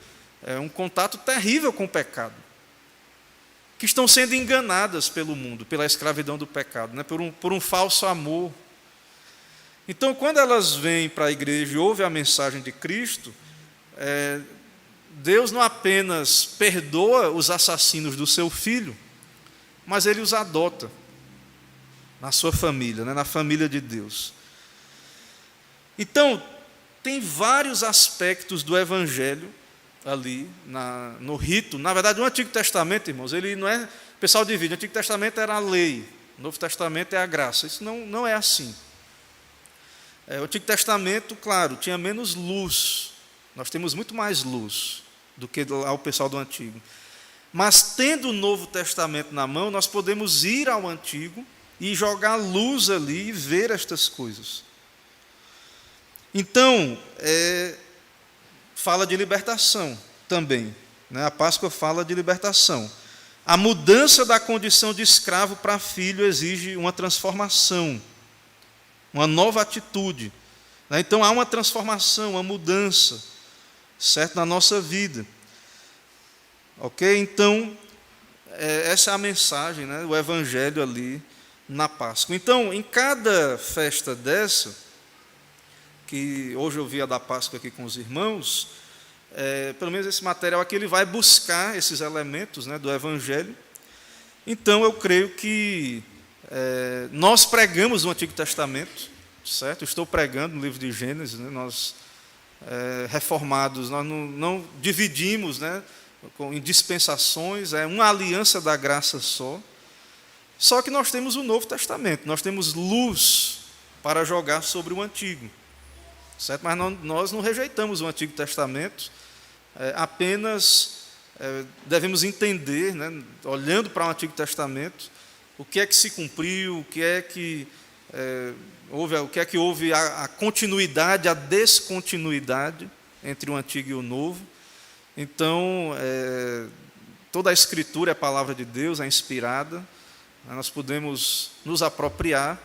A: um contato terrível com o pecado, que estão sendo enganadas pelo mundo, pela escravidão do pecado, né? por um falso amor. Então, quando elas vêm para a igreja e ouvem a mensagem de Cristo, Deus não apenas perdoa os assassinos do seu filho, mas Ele os adota na sua família, né? Na família de Deus. Então, tem vários aspectos do Evangelho ali no rito. Na verdade, o Antigo Testamento, irmãos, ele não é... O pessoal divide, o Antigo Testamento era a lei, o Novo Testamento é a graça. Isso não é assim. O Antigo Testamento, claro, tinha menos luz. Nós temos muito mais luz do que o pessoal do Antigo. Mas, tendo o Novo Testamento na mão, nós podemos ir ao Antigo e jogar luz ali e ver estas coisas. Então, fala de libertação também, né? A Páscoa fala de libertação. A mudança da condição de escravo para filho exige uma transformação, uma nova atitude. né? Então há uma transformação, uma mudança, certo, na nossa vida. Ok? Então, essa é a mensagem, né, o Evangelho ali na Páscoa. Então, em cada festa dessa, que hoje eu vi a da Páscoa aqui com os irmãos, pelo menos esse material aqui, ele vai buscar esses elementos, né, do Evangelho. Então, eu creio que nós pregamos o Antigo Testamento, certo? Estou pregando no livro de Gênesis, né? Nós, reformados, nós não dividimos, né, em dispensações, é uma aliança da graça só. Só que nós temos o Novo Testamento, nós temos luz para jogar sobre o Antigo, certo? Mas nós não rejeitamos o Antigo Testamento, apenas devemos entender, né, olhando para o Antigo Testamento, o que é que se cumpriu, o que é que houve a continuidade, a descontinuidade entre o Antigo e o Novo. Então, toda a Escritura é a palavra de Deus, é inspirada, nós podemos nos apropriar,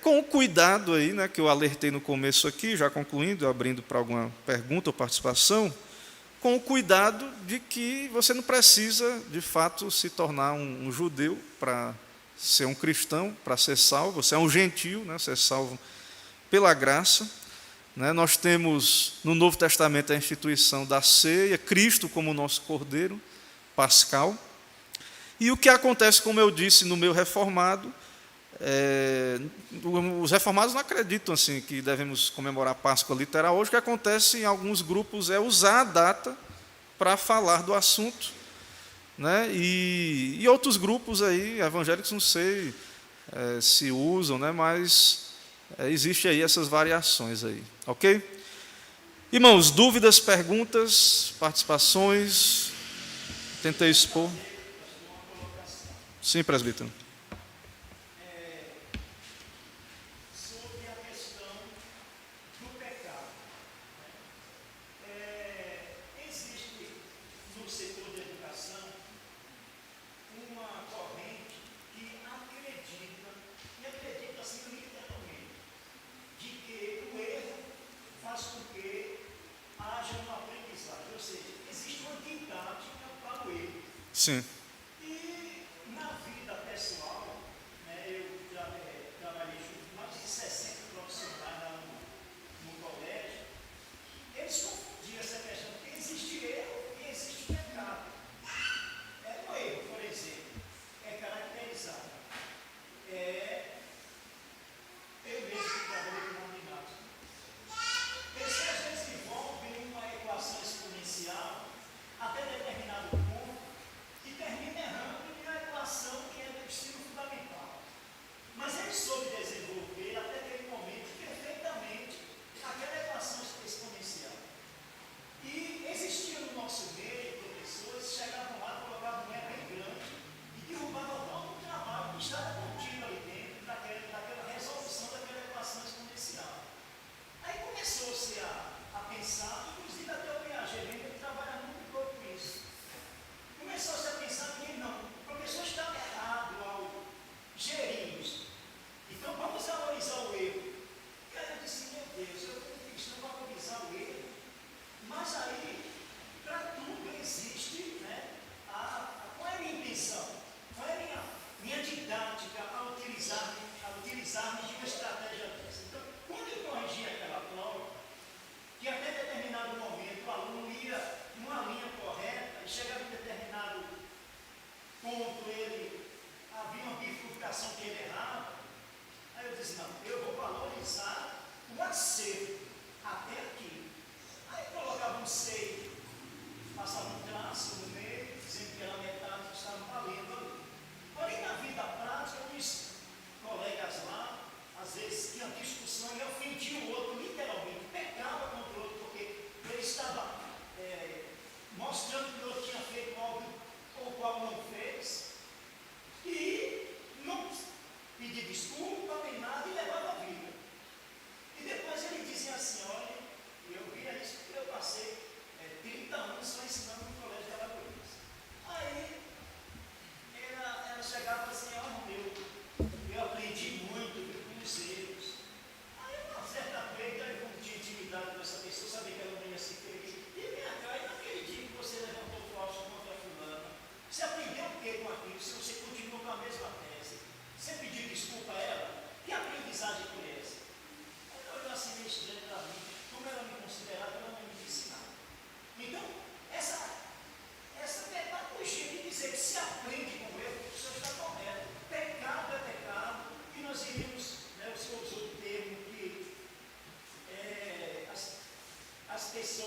A: com o cuidado aí, né, que eu alertei no começo aqui, já concluindo, abrindo para alguma pergunta ou participação, com o cuidado de que você não precisa, de fato, se tornar um judeu para ser um cristão, para ser salvo. Você é um gentio, né, ser salvo pela graça. Né? Nós temos no Novo Testamento a instituição da ceia, Cristo como nosso Cordeiro pascal. E o que acontece, como eu disse, no meio reformado, os reformados não acreditam assim, que devemos comemorar a Páscoa literal. Hoje o que acontece em alguns grupos é usar a data para falar do assunto, né? E outros grupos aí, evangélicos, não sei se usam, né? Mas existe aí essas variações aí, ok? Irmãos, dúvidas, perguntas, participações? Tentei expor. Sim, presbítero.
B: Sobre a questão do pecado. Existe no setor de educação uma corrente que acredita, e acredita assim literalmente, de que o erro faz com que haja uma aprendizagem, ou seja, existe uma didática para o erro.
A: Sim.
B: E na vida pessoal, né, eu trabalhei junto com mais de 60 profissionais lá no colégio, eles confundiam essa questão, porque existe erro e existe pecado. O erro, por exemplo, é caracterizado. Eu mesmo que trabalhei com matemática. Eles às vezes envolvem uma equação exponencial até determinado ponto e perguntam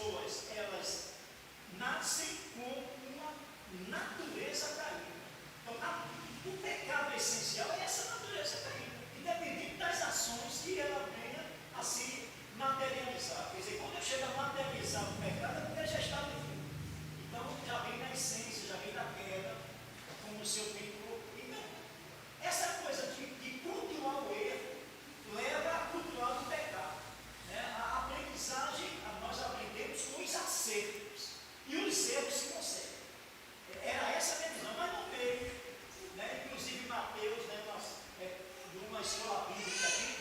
B: pessoas, elas nascem com uma natureza caída. Então, o pecado essencial é essa natureza caída, independente das ações que ela venha a se materializar. Quer dizer, quando eu chego a materializar o pecado, é porque já está vivo. Então, já vem da essência, já vem da queda, como o seu pintor. Então, essa coisa de cultuar o erro leva a cultuar o pecado. Né? A aprendizagem, nós aprendemos com os acertos. E os erros se conseguem. Era essa a minha visão, mas não veio. Né? Inclusive Mateus, né, numa escola bíblica aqui,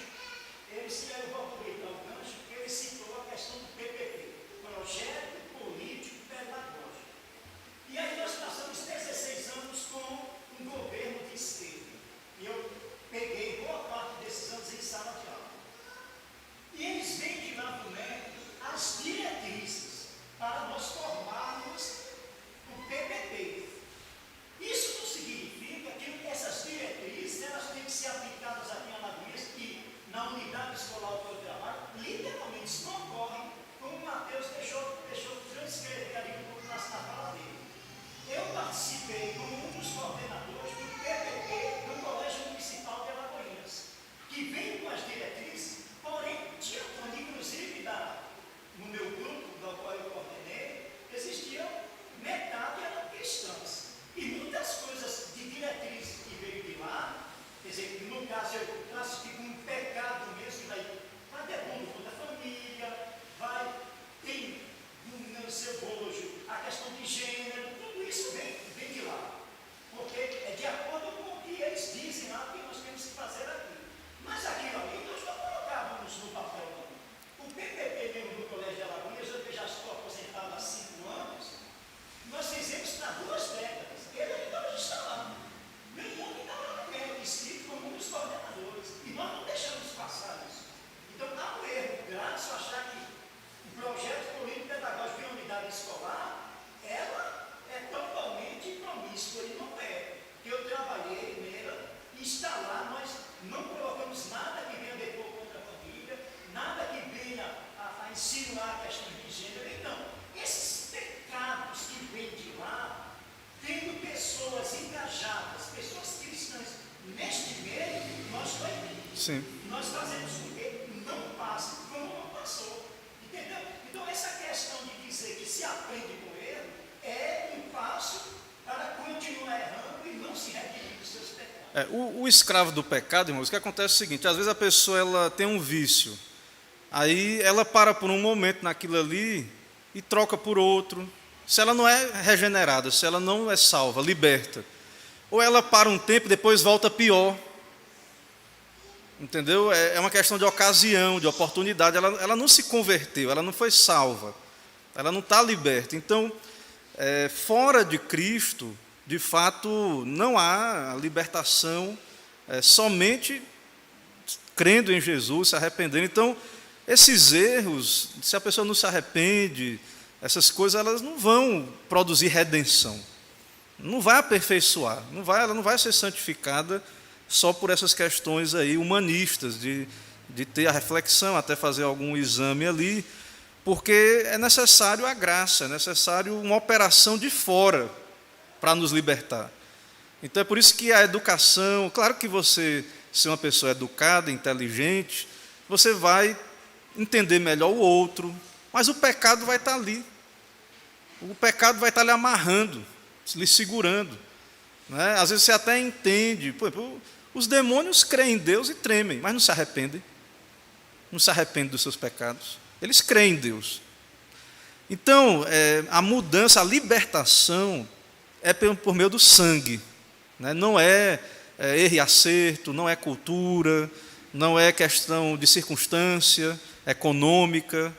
B: eu vou aproveitar o gancho, porque ele citou a questão do PPP, Projeto Político Pedagógico. E aí nós passamos 16 anos com um governo de esquerda. E eu peguei boa parte desses anos em sala de aula. E eles vêm de lá do MEC as diretrizes para nós formarmos o PPP. Isso não significa que essas diretrizes elas têm que ser aplicadas aqui em Alagoas e na unidade escolar do meu trabalho, literalmente isso não ocorre, como o Mateus deixou transcrever ali na fala dele. Eu participei como um dos coordenadores do PPP do Colégio Municipal de Alagoas, que vem com as diretrizes, porém, inclusive no meu grupo, do qual eu coordenei, existiam metade eram cristãs. E muitas coisas de diretrizes que veio de lá, quer dizer, no caso eu classifico um pecado mesmo, vai derrubo toda a família, tem no seu bojo a questão de gênero, tudo isso vem de lá. Porque é de acordo com o que eles dizem lá que nós temos que fazer aqui. Mas aquilo ali nós não colocávamos no papel, não. O PPP mesmo do Colégio de Alagoas, eu já estou aposentado há 5 anos, nós fizemos para 2 décadas. Ele ainda hoje está lá. Meu nome está lá no meio, escrito como um dos coordenadores. E nós não deixamos passar isso. Então há um erro grave se achar que o projeto político pedagógico de unidade escolar, ela é totalmente promíscua e não é. Eu trabalhei nela e está lá, nós não colocamos nada que venha depor contra a família, nada que venha a insinuar a questão de gênero. Então, esses pecados que vêm de lá, tendo pessoas engajadas, pessoas cristãs neste meio, nós proibimos.
A: Sim.
B: Nós fazemos com que não passe como não passou. Entendeu? Então, essa questão de dizer que se aprende com erro é um passo para continuar errando e não se redimir dos seus pecados.
A: O escravo do pecado, irmãos, o que acontece é o seguinte: às vezes a pessoa ela tem um vício, aí ela para por um momento naquilo ali e troca por outro. Se ela não é regenerada, se ela não é salva, liberta, ou ela para um tempo e depois volta pior. Entendeu? É uma questão de ocasião, de oportunidade. Ela não se converteu, ela não foi salva, ela não está liberta. Então, fora de Cristo, de fato, não há libertação, somente crendo em Jesus, se arrependendo. Então, esses erros, se a pessoa não se arrepende, essas coisas elas não vão produzir redenção, não vai aperfeiçoar, ela não vai ser santificada só por essas questões aí humanistas, de ter a reflexão, até fazer algum exame ali, porque é necessário a graça, é necessário uma operação de fora para nos libertar. Então é por isso que a educação, claro que você, se uma pessoa educada, inteligente, você vai entender melhor o outro, mas o pecado vai estar ali. O pecado vai estar lhe amarrando, lhe segurando. Né? Às vezes você até entende. Os demônios creem em Deus e tremem, mas não se arrependem. Não se arrependem dos seus pecados. Eles creem em Deus. Então, a mudança, a libertação é por meio do sangue. Né? Não é erro e acerto, não é cultura, não é questão de circunstância econômica,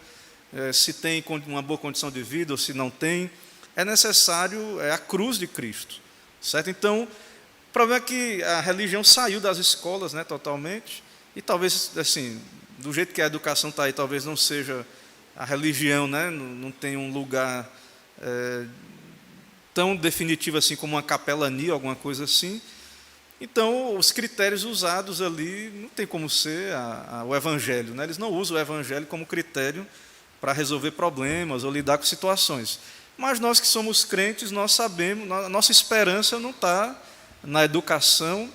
A: se tem uma boa condição de vida ou se não tem. É necessário a cruz de Cristo. Certo? Então, o problema é que a religião saiu das escolas, né, totalmente, e talvez, assim, do jeito que a educação está aí, talvez não seja a religião, né, não tem um lugar tão definitivo assim como uma capelania, alguma coisa assim. Então, os critérios usados ali não tem como ser o Evangelho. Né? Eles não usam o Evangelho como critério para resolver problemas ou lidar com situações. Mas nós que somos crentes, nós sabemos, a nossa esperança não está na educação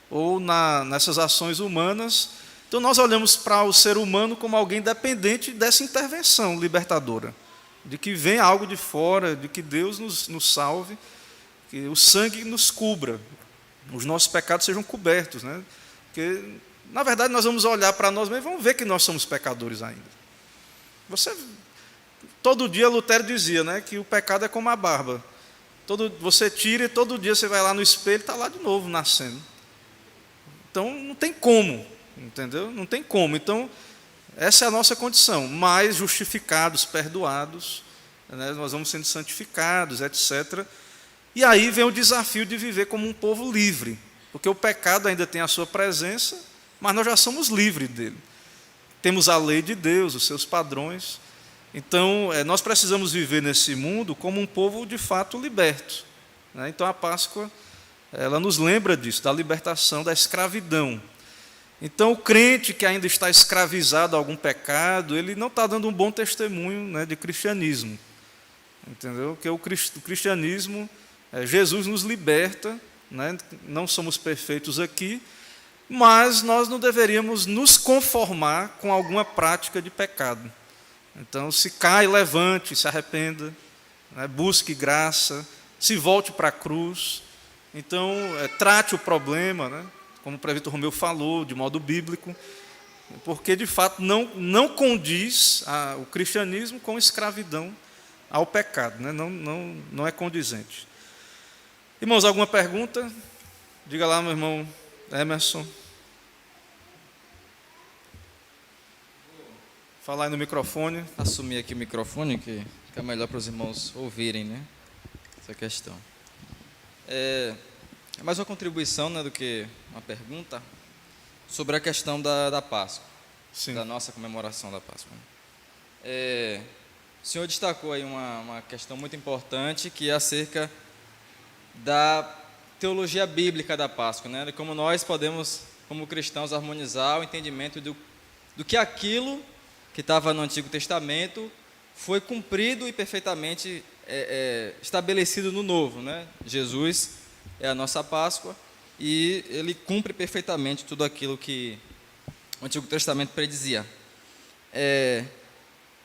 A: ou nessas ações humanas. Então nós olhamos para o ser humano como alguém dependente dessa intervenção libertadora, de que venha algo de fora, de que Deus nos salve, que o sangue nos cubra, os nossos pecados sejam cobertos, né? Porque, na verdade, nós vamos olhar para nós mesmos e vamos ver que nós somos pecadores ainda. Todo dia Lutero dizia, né, que o pecado é como a barba. Você tira e todo dia você vai lá no espelho e está lá de novo nascendo. Então, não tem como, entendeu? Não tem como. Então, essa é a nossa condição. Mas justificados, perdoados, né, nós vamos sendo santificados, etc. E aí vem o desafio de viver como um povo livre. Porque o pecado ainda tem a sua presença, mas nós já somos livres dele. Temos a lei de Deus, os seus padrões. Então, nós precisamos viver nesse mundo como um povo de fato liberto, né? Então, a Páscoa, ela nos lembra disso, da libertação, da escravidão. Então, o crente que ainda está escravizado a algum pecado, ele não está dando um bom testemunho, né, de cristianismo. Entendeu? Porque o cristianismo, Jesus nos liberta, né? Não somos perfeitos aqui, mas nós não deveríamos nos conformar com alguma prática de pecado. Então, se cai, levante, se arrependa, né? Busque graça, se volte para a cruz. Então, trate o problema, né? Como o presbítero Romeu falou, de modo bíblico, porque, de fato, não condiz o cristianismo com escravidão ao pecado, né? Não é condizente. Irmãos, alguma pergunta? Diga lá, meu irmão Emerson. Falar aí no microfone.
C: Assumir aqui o microfone, que fica melhor para os irmãos ouvirem, né, essa questão. É mais uma contribuição, né, do que uma pergunta sobre a questão da Páscoa. Sim. Da nossa comemoração da Páscoa. O senhor destacou aí uma questão muito importante, que é acerca da teologia bíblica da Páscoa, né, de como nós podemos, como cristãos, harmonizar o entendimento do que aquilo que estava no Antigo Testamento foi cumprido e perfeitamente estabelecido no Novo, né? Jesus é a nossa Páscoa e ele cumpre perfeitamente tudo aquilo que o Antigo Testamento predizia.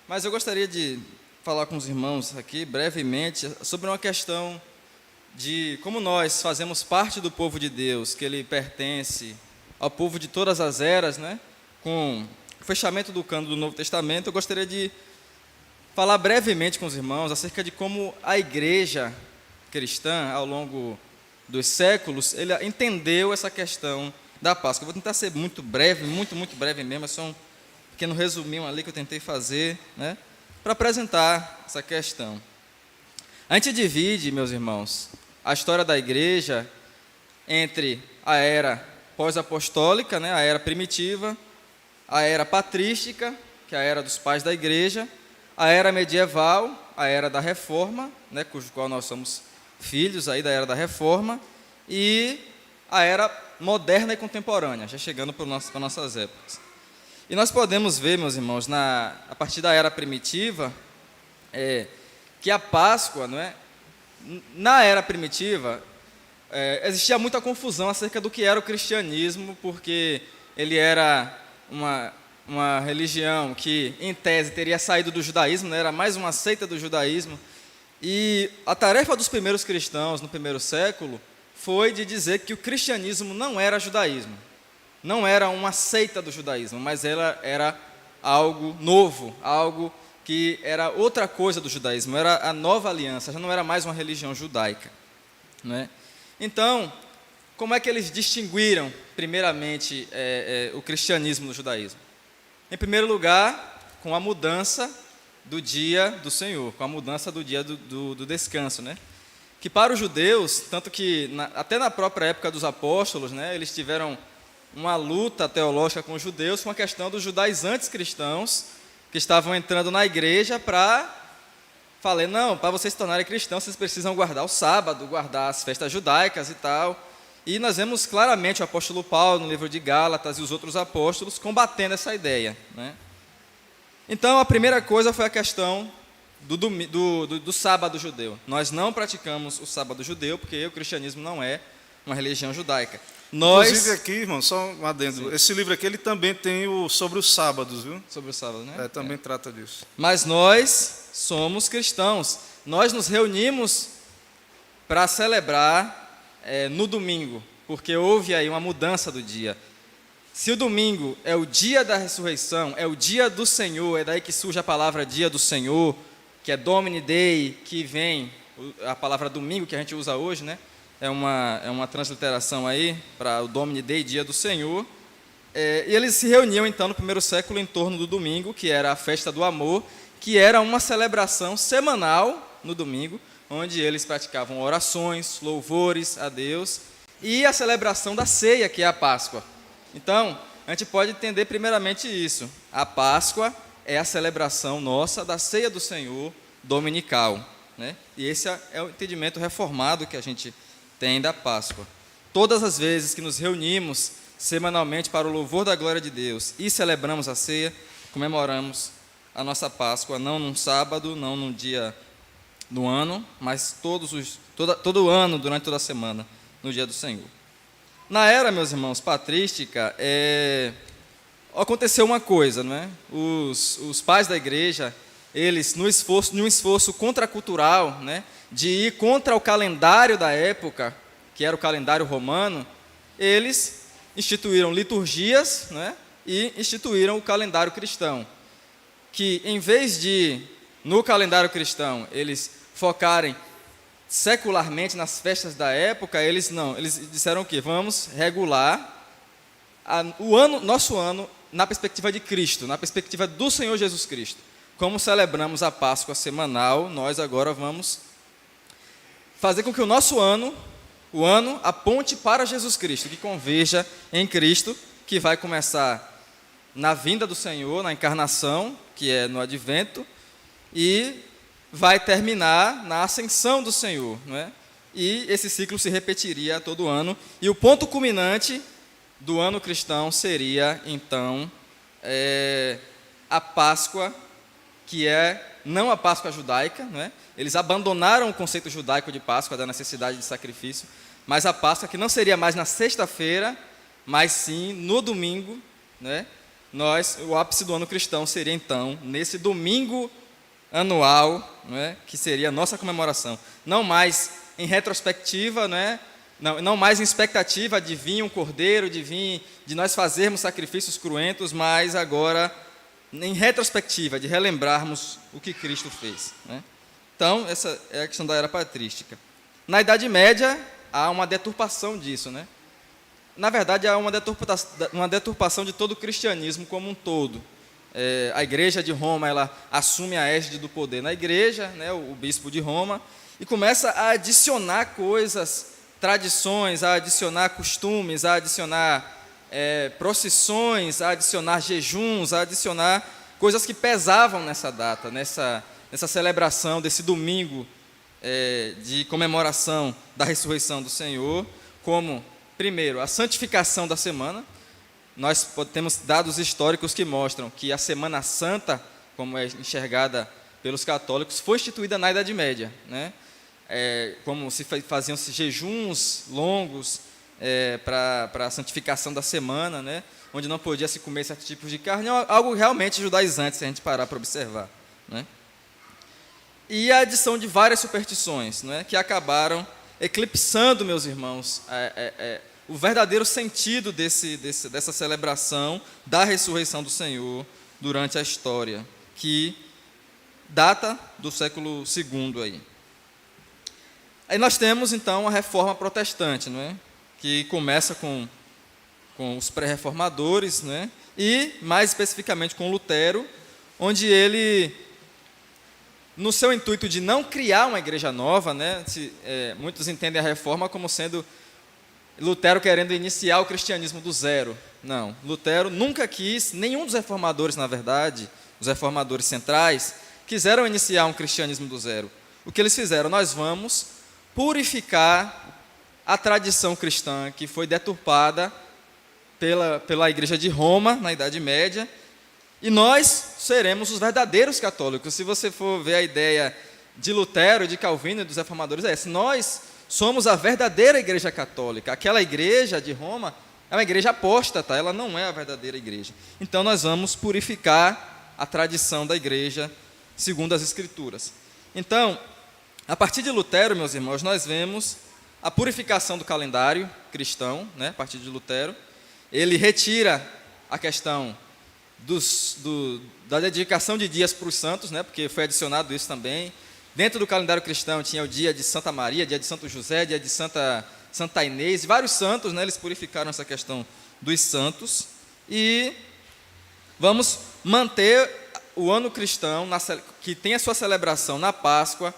C: Mas eu gostaria de falar com os irmãos aqui brevemente sobre uma questão de como nós fazemos parte do povo de Deus, que ele pertence ao povo de todas as eras, né? Com o fechamento do cânon do Novo Testamento, eu gostaria de falar brevemente com os irmãos acerca de como a igreja cristã, ao longo dos séculos, ele entendeu essa questão da Páscoa. Eu vou tentar ser muito breve, muito breve mesmo, é só um pequeno resuminho ali que eu tentei fazer, né, para apresentar essa questão. A gente divide, meus irmãos, a história da igreja entre a era pós-apostólica, né, a era primitiva, a era patrística, que é a era dos pais da igreja, a era medieval, a era da reforma, né, cujo qual nós somos filhos aí da era da reforma, e a era moderna e contemporânea, já chegando para nossas épocas. E nós podemos ver, meus irmãos, a partir da era primitiva, que a Páscoa, não é? Na era primitiva, existia muita confusão acerca do que era o cristianismo, porque ele era uma religião que, em tese, teria saído do judaísmo, né? Era mais uma seita do judaísmo. E a tarefa dos primeiros cristãos, no primeiro século, foi de dizer que o cristianismo não era judaísmo. Não era uma seita do judaísmo, mas ela era algo novo, algo que era outra coisa do judaísmo, era a nova aliança, já não era mais uma religião judaica, né? Então, como é que eles distinguiram, primeiramente, o cristianismo do judaísmo? Em primeiro lugar, com a mudança do dia do Senhor, com a mudança do dia do descanso, né? Que para os judeus, tanto que até na própria época dos apóstolos, né, eles tiveram uma luta teológica com os judeus com a questão dos judaizantes cristãos que estavam entrando na igreja para falar, não, para vocês se tornarem cristãos, vocês precisam guardar o sábado, guardar as festas judaicas e tal. E nós vemos claramente o apóstolo Paulo, no livro de Gálatas, e os outros apóstolos combatendo essa ideia, né? Então, a primeira coisa foi a questão do sábado judeu. Nós não praticamos o sábado judeu, porque o cristianismo não é uma religião judaica.
A: Inclusive aqui, irmão, só um adendo. Sim. Esse livro aqui, ele também tem sobre os sábados, viu?
C: Sobre o sábado, né?
A: Também trata disso.
C: Mas nós somos cristãos. Nós nos reunimos para celebrar no domingo, porque houve aí uma mudança do dia. Se o domingo é o dia da ressurreição, é o dia do Senhor, é daí que surge a palavra dia do Senhor, que é Domini Dei, que vem a palavra domingo que a gente usa hoje, né? É uma transliteração aí para o Domini Dei, dia do Senhor. E eles se reuniam então no primeiro século em torno do domingo, que era a festa do amor, que era uma celebração semanal no domingo, onde eles praticavam orações, louvores a Deus, e a celebração da ceia, que é a Páscoa. Então, a gente pode entender primeiramente isso. A Páscoa é a celebração nossa da ceia do Senhor dominical, né? E esse é o entendimento reformado que a gente tem da Páscoa. Todas as vezes que nos reunimos semanalmente para o louvor da glória de Deus e celebramos a ceia, comemoramos a nossa Páscoa, não num sábado, não num dia do ano, mas todo ano, durante toda a semana, no dia do Senhor. Na era, meus irmãos, patrística, aconteceu uma coisa, não é? Os pais da igreja, eles, num esforço contracultural, né, de ir contra o calendário da época, que era o calendário romano, eles instituíram liturgias, né, e instituíram o calendário cristão, que em vez de, no calendário cristão, eles focarem secularmente nas festas da época, eles disseram o quê? Vamos regular nosso ano na perspectiva de Cristo, na perspectiva do Senhor Jesus Cristo. Como celebramos a Páscoa semanal, nós agora vamos fazer com que o nosso ano aponte para Jesus Cristo, que converja em Cristo, que vai começar na vinda do Senhor, na encarnação, que é no advento, e vai terminar na ascensão do Senhor, não é? E esse ciclo se repetiria todo ano, e o ponto culminante do ano cristão seria, então, a Páscoa, que é não a Páscoa judaica, não é? Eles abandonaram o conceito judaico de Páscoa, da necessidade de sacrifício, mas a Páscoa que não seria mais na sexta-feira, mas sim no domingo, né? O ápice do ano cristão seria, então, nesse domingo anual, não é? Que seria a nossa comemoração. Não mais em retrospectiva, não é? Não mais em expectativa de vir um cordeiro, de nós fazermos sacrifícios cruentos, mas agora em retrospectiva, de relembrarmos o que Cristo fez, né? Então, essa é a questão da era patrística. Na Idade Média, há uma deturpação disso, né? Na verdade, há uma deturpação de todo o cristianismo como um todo. A Igreja de Roma, ela assume a égide do poder na Igreja, né, o bispo de Roma, e começa a adicionar coisas, tradições, a adicionar costumes, a adicionar procissões, a adicionar jejuns, a adicionar coisas que pesavam nessa data, nessa celebração desse domingo de comemoração da ressurreição do Senhor, como, primeiro, a santificação da semana. Nós temos dados históricos que mostram que a Semana Santa, como é enxergada pelos católicos, foi instituída na Idade Média, né? Como se faziam-se jejuns longos para a santificação da semana, né? Onde não podia se comer certos tipos de carne, algo realmente judaizante, se a gente parar para observar, né? E a adição de várias superstições, né, que acabaram eclipsando, meus irmãos, o verdadeiro sentido dessa celebração da ressurreição do Senhor durante a história, que data do século II aí. Aí nós temos, então, a reforma protestante, não é? Que começa com os pré-reformadores, né? E, mais especificamente, com Lutero, onde ele, no seu intuito de não criar uma igreja nova, né? Muitos entendem a reforma como sendo Lutero querendo iniciar o cristianismo do zero. Não, Lutero nunca quis, nenhum dos reformadores, na verdade, os reformadores centrais, quiseram iniciar um cristianismo do zero. O que eles fizeram? Nós vamos purificar a tradição cristã que foi deturpada pela Igreja de Roma, na Idade Média, E nós seremos os verdadeiros católicos. Se você for ver a ideia de Lutero, de Calvino e dos reformadores, é essa. Nós somos a verdadeira igreja católica. Aquela igreja de Roma é uma igreja apóstata, ela não é a verdadeira igreja. Então nós vamos purificar a tradição da igreja segundo as Escrituras. Então, a partir de Lutero, meus irmãos, nós vemos a purificação do calendário cristão, né, a partir de Lutero. Ele retira a questão da dedicação de dias para os santos, né, porque foi adicionado isso também. Dentro do calendário cristão tinha o dia de Santa Maria, dia de Santo José, dia de Santa Inês, e vários santos, né, eles purificaram essa questão dos santos. E vamos manter o ano cristão, que tem a sua celebração na Páscoa,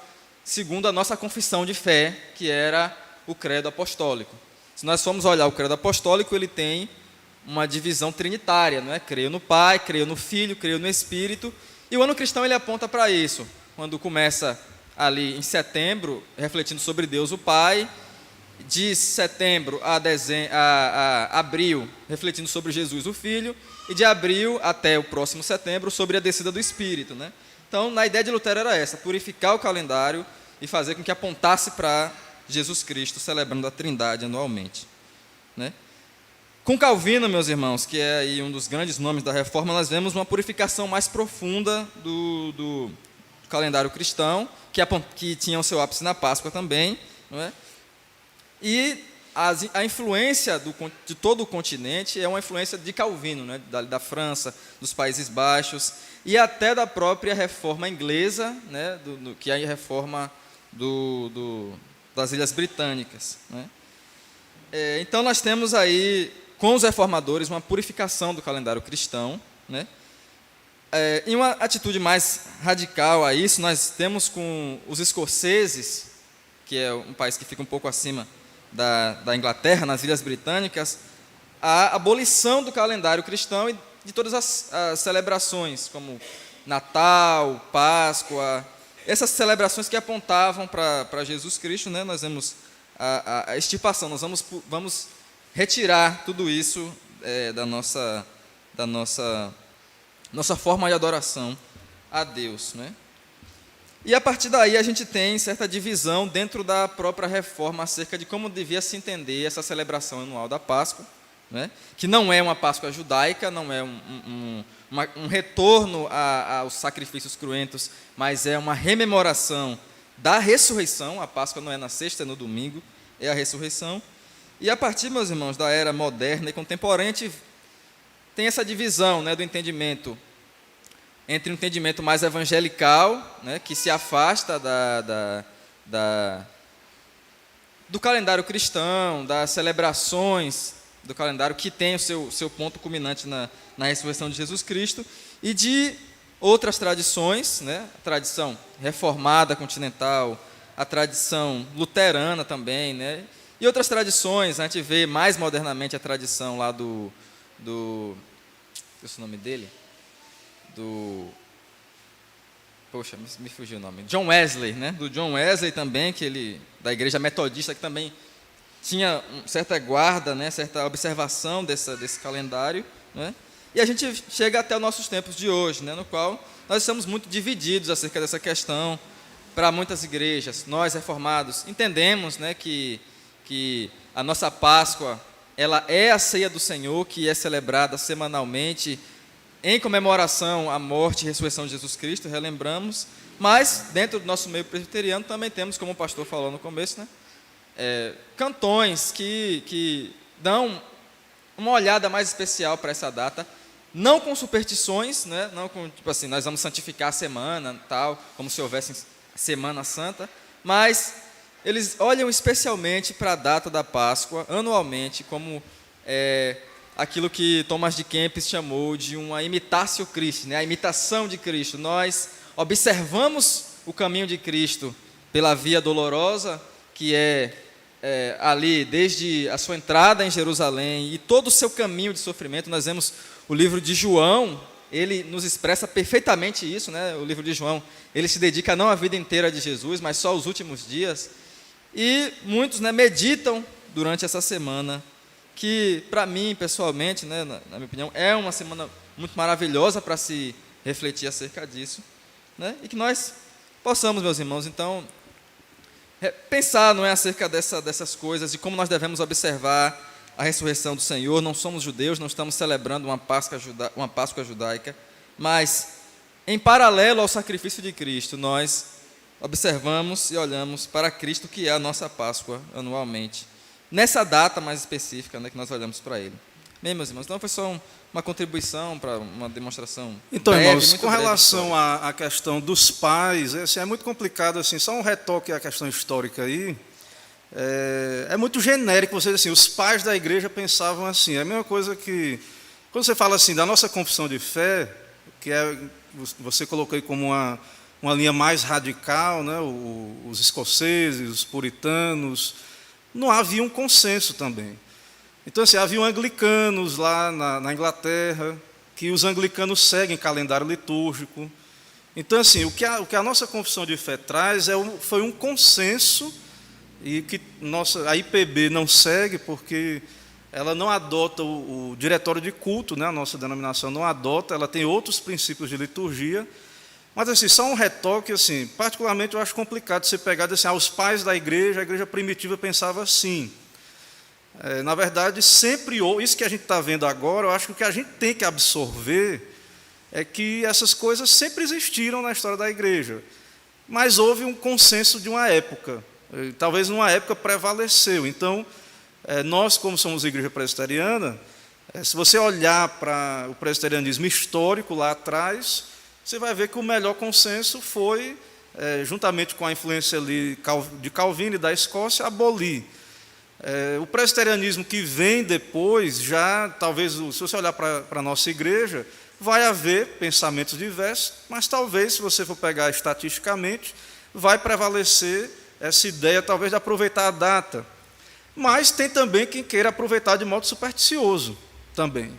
C: segundo a nossa confissão de fé, que era o credo apostólico. Se nós formos olhar o credo apostólico, ele tem uma divisão trinitária, não é? Creio no Pai, creio no Filho, creio no Espírito, e o ano cristão ele aponta para isso, quando começa ali em setembro, refletindo sobre Deus o Pai, de setembro a abril, refletindo sobre Jesus o Filho, e de abril até o próximo setembro, sobre a descida do Espírito, né? Então, na ideia de Lutero era essa, purificar o calendário e fazer com que apontasse para Jesus Cristo, celebrando a Trindade anualmente, né? Com Calvino, meus irmãos, que é aí um dos grandes nomes da Reforma, nós vemos uma purificação mais profunda do calendário cristão, que tinha o seu ápice na Páscoa também, não é? E a influência de todo o continente é uma influência de Calvino, né? da França, dos Países Baixos, e até da própria reforma inglesa, né? Que é a reforma das Ilhas Britânicas, né? Então nós temos aí, com os reformadores, uma purificação do calendário cristão, né? Em uma atitude mais radical a isso, nós temos com os escoceses, que é um país que fica um pouco acima da Inglaterra, nas Ilhas Britânicas, a abolição do calendário cristão e de todas as celebrações, como Natal, Páscoa, essas celebrações que apontavam para Jesus Cristo, né? Nós vemos a extirpação, nós vamos retirar tudo isso da nossa forma de adoração a Deus, né? E a partir daí a gente tem certa divisão dentro da própria reforma acerca de como devia se entender essa celebração anual da Páscoa, né? Que não é uma Páscoa judaica, não é um retorno aos sacrifícios cruentos, mas é uma rememoração da ressurreição. A Páscoa não é na sexta, é no domingo, é a ressurreição. E a partir, meus irmãos, da era moderna e contemporânea, a gente tem essa divisão, né, do entendimento entre o entendimento mais evangelical, né, que se afasta do calendário cristão, das celebrações do calendário, que tem o seu ponto culminante na ressurreição de Jesus Cristo, e de outras tradições, né, a tradição reformada continental, a tradição luterana também, né, e outras tradições. A gente vê mais modernamente a tradição lá esse nome dele? Poxa, me fugiu o nome. John Wesley, né? Do John Wesley também, da igreja metodista, que também tinha certa guarda, né? Certa observação desse calendário, né? E a gente chega até os nossos tempos de hoje, né? No qual nós estamos muito divididos acerca dessa questão. Para muitas igrejas, nós reformados entendemos, né, que a nossa Páscoa, ela é a ceia do Senhor, que é celebrada semanalmente em comemoração à morte e ressurreição de Jesus Cristo, relembramos, mas dentro do nosso meio presbiteriano também temos, como o pastor falou no começo, né, cantões que dão uma olhada mais especial para essa data, não com superstições, né, não com, tipo assim, nós vamos santificar a semana, tal, como se houvesse Semana Santa, mas eles olham especialmente para a data da Páscoa, anualmente, como aquilo que Thomas de Kempis chamou de uma imitatio Christi, né? A imitação de Cristo. Nós observamos o caminho de Cristo pela via dolorosa, que ali, desde a sua entrada em Jerusalém e todo o seu caminho de sofrimento. Nós vemos o livro de João, ele nos expressa perfeitamente isso, né? O livro de João, ele se dedica não à vida inteira de Jesus, mas só aos últimos dias. E muitos, né, meditam durante essa semana, que para mim, pessoalmente, né, na minha opinião, é uma semana muito maravilhosa para se refletir acerca disso, né? E que nós possamos, meus irmãos, então, pensar, não é, acerca dessas coisas e como nós devemos observar a ressurreição do Senhor. Não somos judeus, não estamos celebrando uma Páscoa judaica, mas, em paralelo ao sacrifício de Cristo, nós observamos e olhamos para Cristo, que é a nossa Páscoa anualmente, nessa data mais específica, né, que nós olhamos para Ele. Bem, meus irmãos, então foi só uma contribuição para uma demonstração
A: Então,
C: breve,
A: irmãos,
C: muito
A: com
C: breve
A: relação à questão dos pais, assim, é muito complicado, assim, só um retoque à questão histórica aí. É muito genérico você dizer assim, os pais da igreja pensavam assim. É a mesma coisa que, quando você fala assim da nossa confissão de fé, que você colocou aí como uma linha mais radical, né, os escoceses, os puritanos, não havia um consenso também. Então, assim, haviam anglicanos lá na Inglaterra, que os anglicanos seguem calendário litúrgico. Então, assim, o que a nossa confissão de fé traz foi um consenso, e que a IPB não segue, porque ela não adota o diretório de culto, né, a nossa denominação não adota, ela tem outros princípios de liturgia. Mas, assim, só um retoque, assim, particularmente eu acho complicado você pegar assim, os pais da igreja, a igreja primitiva pensava assim. Na verdade, sempre houve, isso que a gente está vendo agora, eu acho que o que a gente tem que absorver é que essas coisas sempre existiram na história da igreja, mas houve um consenso de uma época, talvez numa época prevaleceu. Então, nós, como somos igreja presbiteriana, se você olhar para o presbiterianismo histórico lá atrás, você vai ver que o melhor consenso foi, juntamente com a influência ali de Calvino e da Escócia, abolir. O presbiterianismo que vem depois, já, talvez, se você olhar para a nossa igreja, vai haver pensamentos diversos, mas talvez, se você for pegar estatisticamente, vai prevalecer essa ideia, talvez, de aproveitar a data. Mas tem também quem queira aproveitar de modo supersticioso também.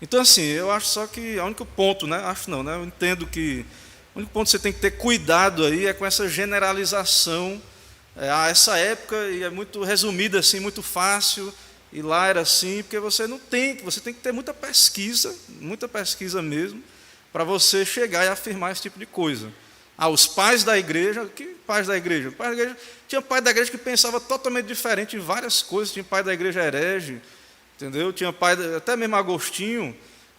A: Então, assim, eu acho só que o único ponto, né? Acho não, né? Eu entendo que o único ponto que você tem que ter cuidado aí é com essa generalização. Essa época, e é muito resumida assim, muito fácil, e lá era assim, porque você tem que ter muita pesquisa mesmo, para você chegar e afirmar esse tipo de coisa. Os pais da igreja, que pais da igreja? Tinha pai da igreja que pensava totalmente diferente em várias coisas, tinha pai da igreja herege, entendeu? Tinha até mesmo Agostinho,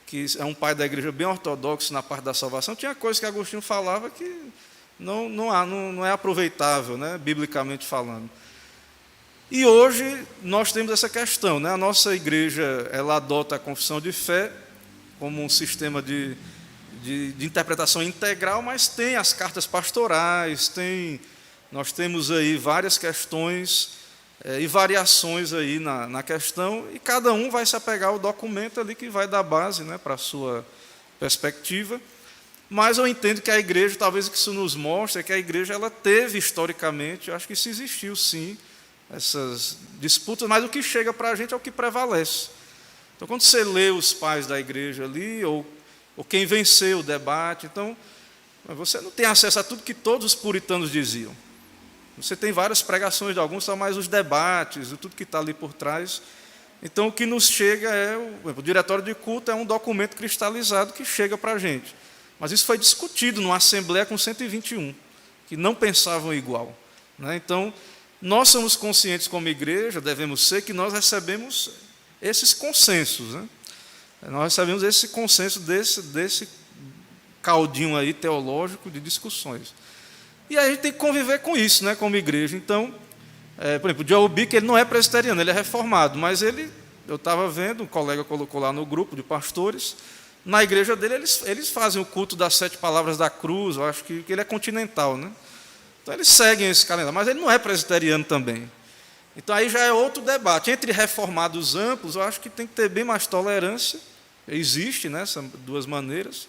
A: que é um pai da igreja bem ortodoxo na parte da salvação, tinha coisas que Agostinho falava que não é aproveitável, né, biblicamente falando. E hoje nós temos essa questão, né? A nossa igreja, ela adota a confissão de fé como um sistema de interpretação integral, mas tem as cartas pastorais, nós temos aí várias questões e variações aí na questão, e cada um vai se apegar ao documento ali que vai dar base, né, para a sua perspectiva. Mas eu entendo que a igreja, talvez o que isso nos mostra, é que a igreja ela teve historicamente, eu acho que isso existiu sim, essas disputas, mas o que chega para a gente é o que prevalece. Então, quando você lê os pais da igreja ali, ou quem venceu o debate, então, você não tem acesso a tudo que todos os puritanos diziam. Você tem várias pregações de alguns, são mais os debates, tudo que está ali por trás. Então, o que nos chega o diretório de culto é um documento cristalizado que chega para a gente. Mas isso foi discutido numa assembleia com 121, que não pensavam igual, né? Então, nós somos conscientes como igreja, devemos ser, que nós recebemos esses consensos, né? Nós recebemos esse consenso desse caldinho aí teológico de discussões. E aí a gente tem que conviver com isso, né, como igreja. Então, por exemplo, o Joel Bick, ele não é presbiteriano, ele é reformado, mas eu estava vendo, um colega colocou lá no grupo de pastores, na igreja dele, eles fazem o culto das 7 palavras da cruz, eu acho que ele é continental, né? Então, eles seguem esse calendário, mas ele não é presbiteriano também. Então, aí já é outro debate. Entre reformados amplos, eu acho que tem que ter bem mais tolerância, existe, né, essas duas maneiras.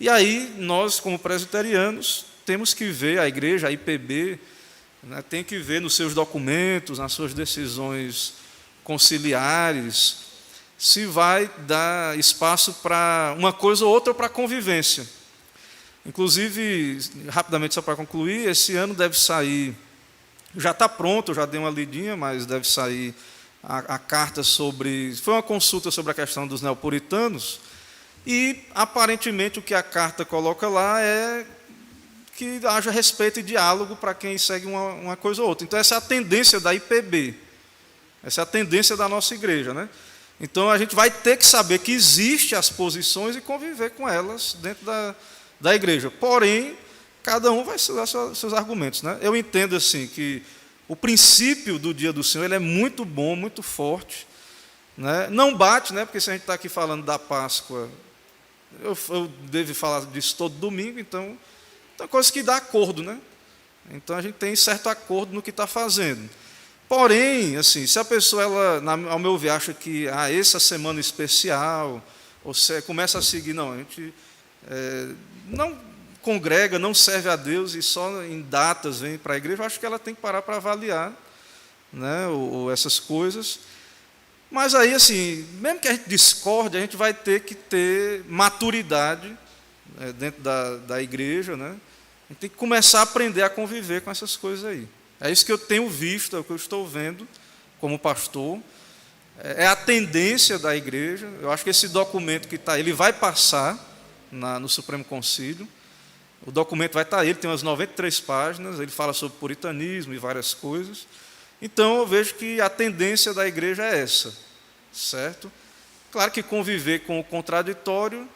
A: E aí, nós, como presbiterianos, temos que ver, a igreja, a IPB, né, tem que ver nos seus documentos, nas suas decisões conciliares, se vai dar espaço para uma coisa ou outra para convivência. Inclusive, rapidamente só para concluir, esse ano deve sair, já está pronto, eu já dei uma lidinha, mas deve sair a carta sobre, foi uma consulta sobre a questão dos neopuritanos, E, aparentemente, o que a carta coloca lá é que haja respeito e diálogo para quem segue uma coisa ou outra. Então, essa é a tendência da IPB, essa é a tendência da nossa igreja, né? Então, a gente vai ter que saber que existem as posições e conviver com elas dentro da igreja. Porém, cada um vai usar seus argumentos, né? Eu entendo assim que o princípio do dia do Senhor ele é muito bom, muito forte, né? Não bate, né? Porque se a gente está aqui falando da Páscoa, eu devo falar disso todo domingo, então é coisa que dá acordo, né? Então a gente tem certo acordo no que está fazendo. Porém, assim, se a pessoa, ao meu ver, acha que essa semana especial, ou se começa a seguir, não, a gente não congrega, não serve a Deus e só em datas vem para a igreja, eu acho que ela tem que parar para avaliar, né, essas coisas. Mas aí, assim, mesmo que a gente discorde, a gente vai ter que ter maturidade dentro da igreja, né? A gente tem que começar a aprender a conviver com essas coisas aí. É isso que eu tenho visto, é o que eu estou vendo como pastor. É a tendência da igreja. Eu acho que esse documento que está, ele vai passar no Supremo Concílio. O documento vai estar aí, ele tem umas 93 páginas, ele fala sobre puritanismo e várias coisas. Então, eu vejo que a tendência da igreja é essa, certo? Claro que conviver com o contraditório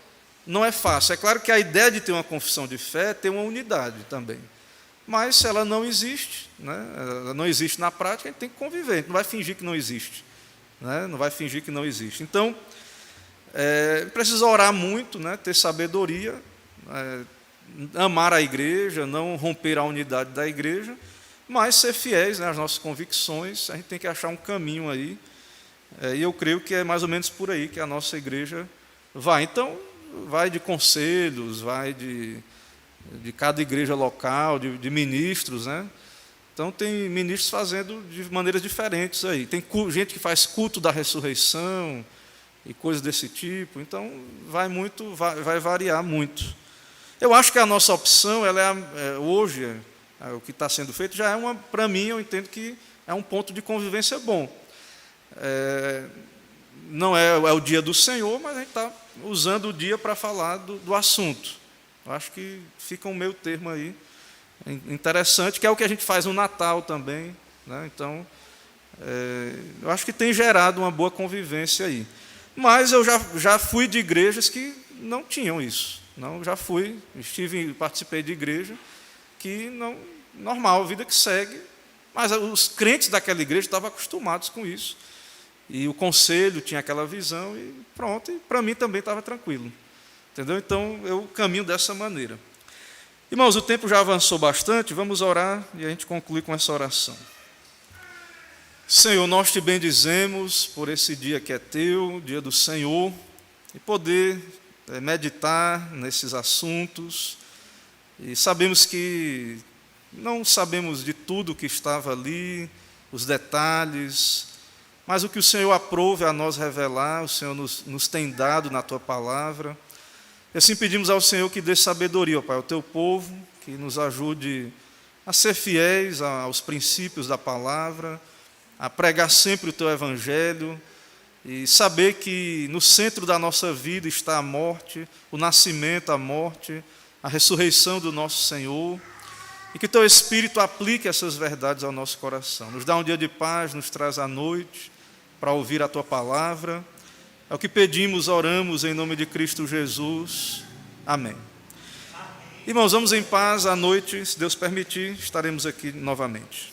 A: não é fácil. É claro que a ideia de ter uma confissão de fé é ter uma unidade também. Mas se ela não existe, né, ela não existe na prática, a gente tem que conviver, a gente não vai fingir que não existe. Né, não vai fingir que não existe. Então, precisa orar muito, né, ter sabedoria, amar a igreja, não romper a unidade da igreja, mas ser fiéis, né, às nossas convicções. A gente tem que achar um caminho aí, e eu creio que é mais ou menos por aí que a nossa igreja vai. Então, vai de conselhos, vai de cada igreja local, de ministros, né? Então, tem ministros fazendo de maneiras diferentes aí. Tem gente que faz culto da ressurreição e coisas desse tipo. Então, vai variar muito. Eu acho que a nossa opção, hoje, o que está sendo feito, já é para mim, eu entendo que é um ponto de convivência bom. Não é o dia do Senhor, mas a gente está usando o dia para falar do assunto. Eu acho que fica um meio termo aí interessante, que é o que a gente faz no Natal também, né? Então, eu acho que tem gerado uma boa convivência aí. Mas eu já fui de igrejas que não tinham isso. Não, já participei de igreja que não, normal, a vida que segue, mas os crentes daquela igreja estavam acostumados com isso. E o conselho tinha aquela visão e pronto, e para mim também estava tranquilo. Entendeu? Então, eu caminho dessa maneira. Irmãos, o tempo já avançou bastante, vamos orar e a gente conclui com essa oração. Senhor, nós te bendizemos por esse dia que é teu, dia do Senhor, e poder meditar nesses assuntos. E sabemos que não sabemos de tudo que estava ali, os detalhes, mas o que o Senhor aprove a nós revelar, o Senhor nos tem dado na tua palavra. E assim pedimos ao Senhor que dê sabedoria, ó Pai, ao teu povo, que nos ajude a ser fiéis aos princípios da palavra, a pregar sempre o teu evangelho e saber que no centro da nossa vida está a morte, o nascimento, a morte, a ressurreição do nosso Senhor, e que teu Espírito aplique essas verdades ao nosso coração. Nos dá um dia de paz, nos traz a noite para ouvir a tua palavra. É o que pedimos, oramos em nome de Cristo Jesus. Amém. Irmãos, vamos em paz. À noite, se Deus permitir, estaremos aqui novamente.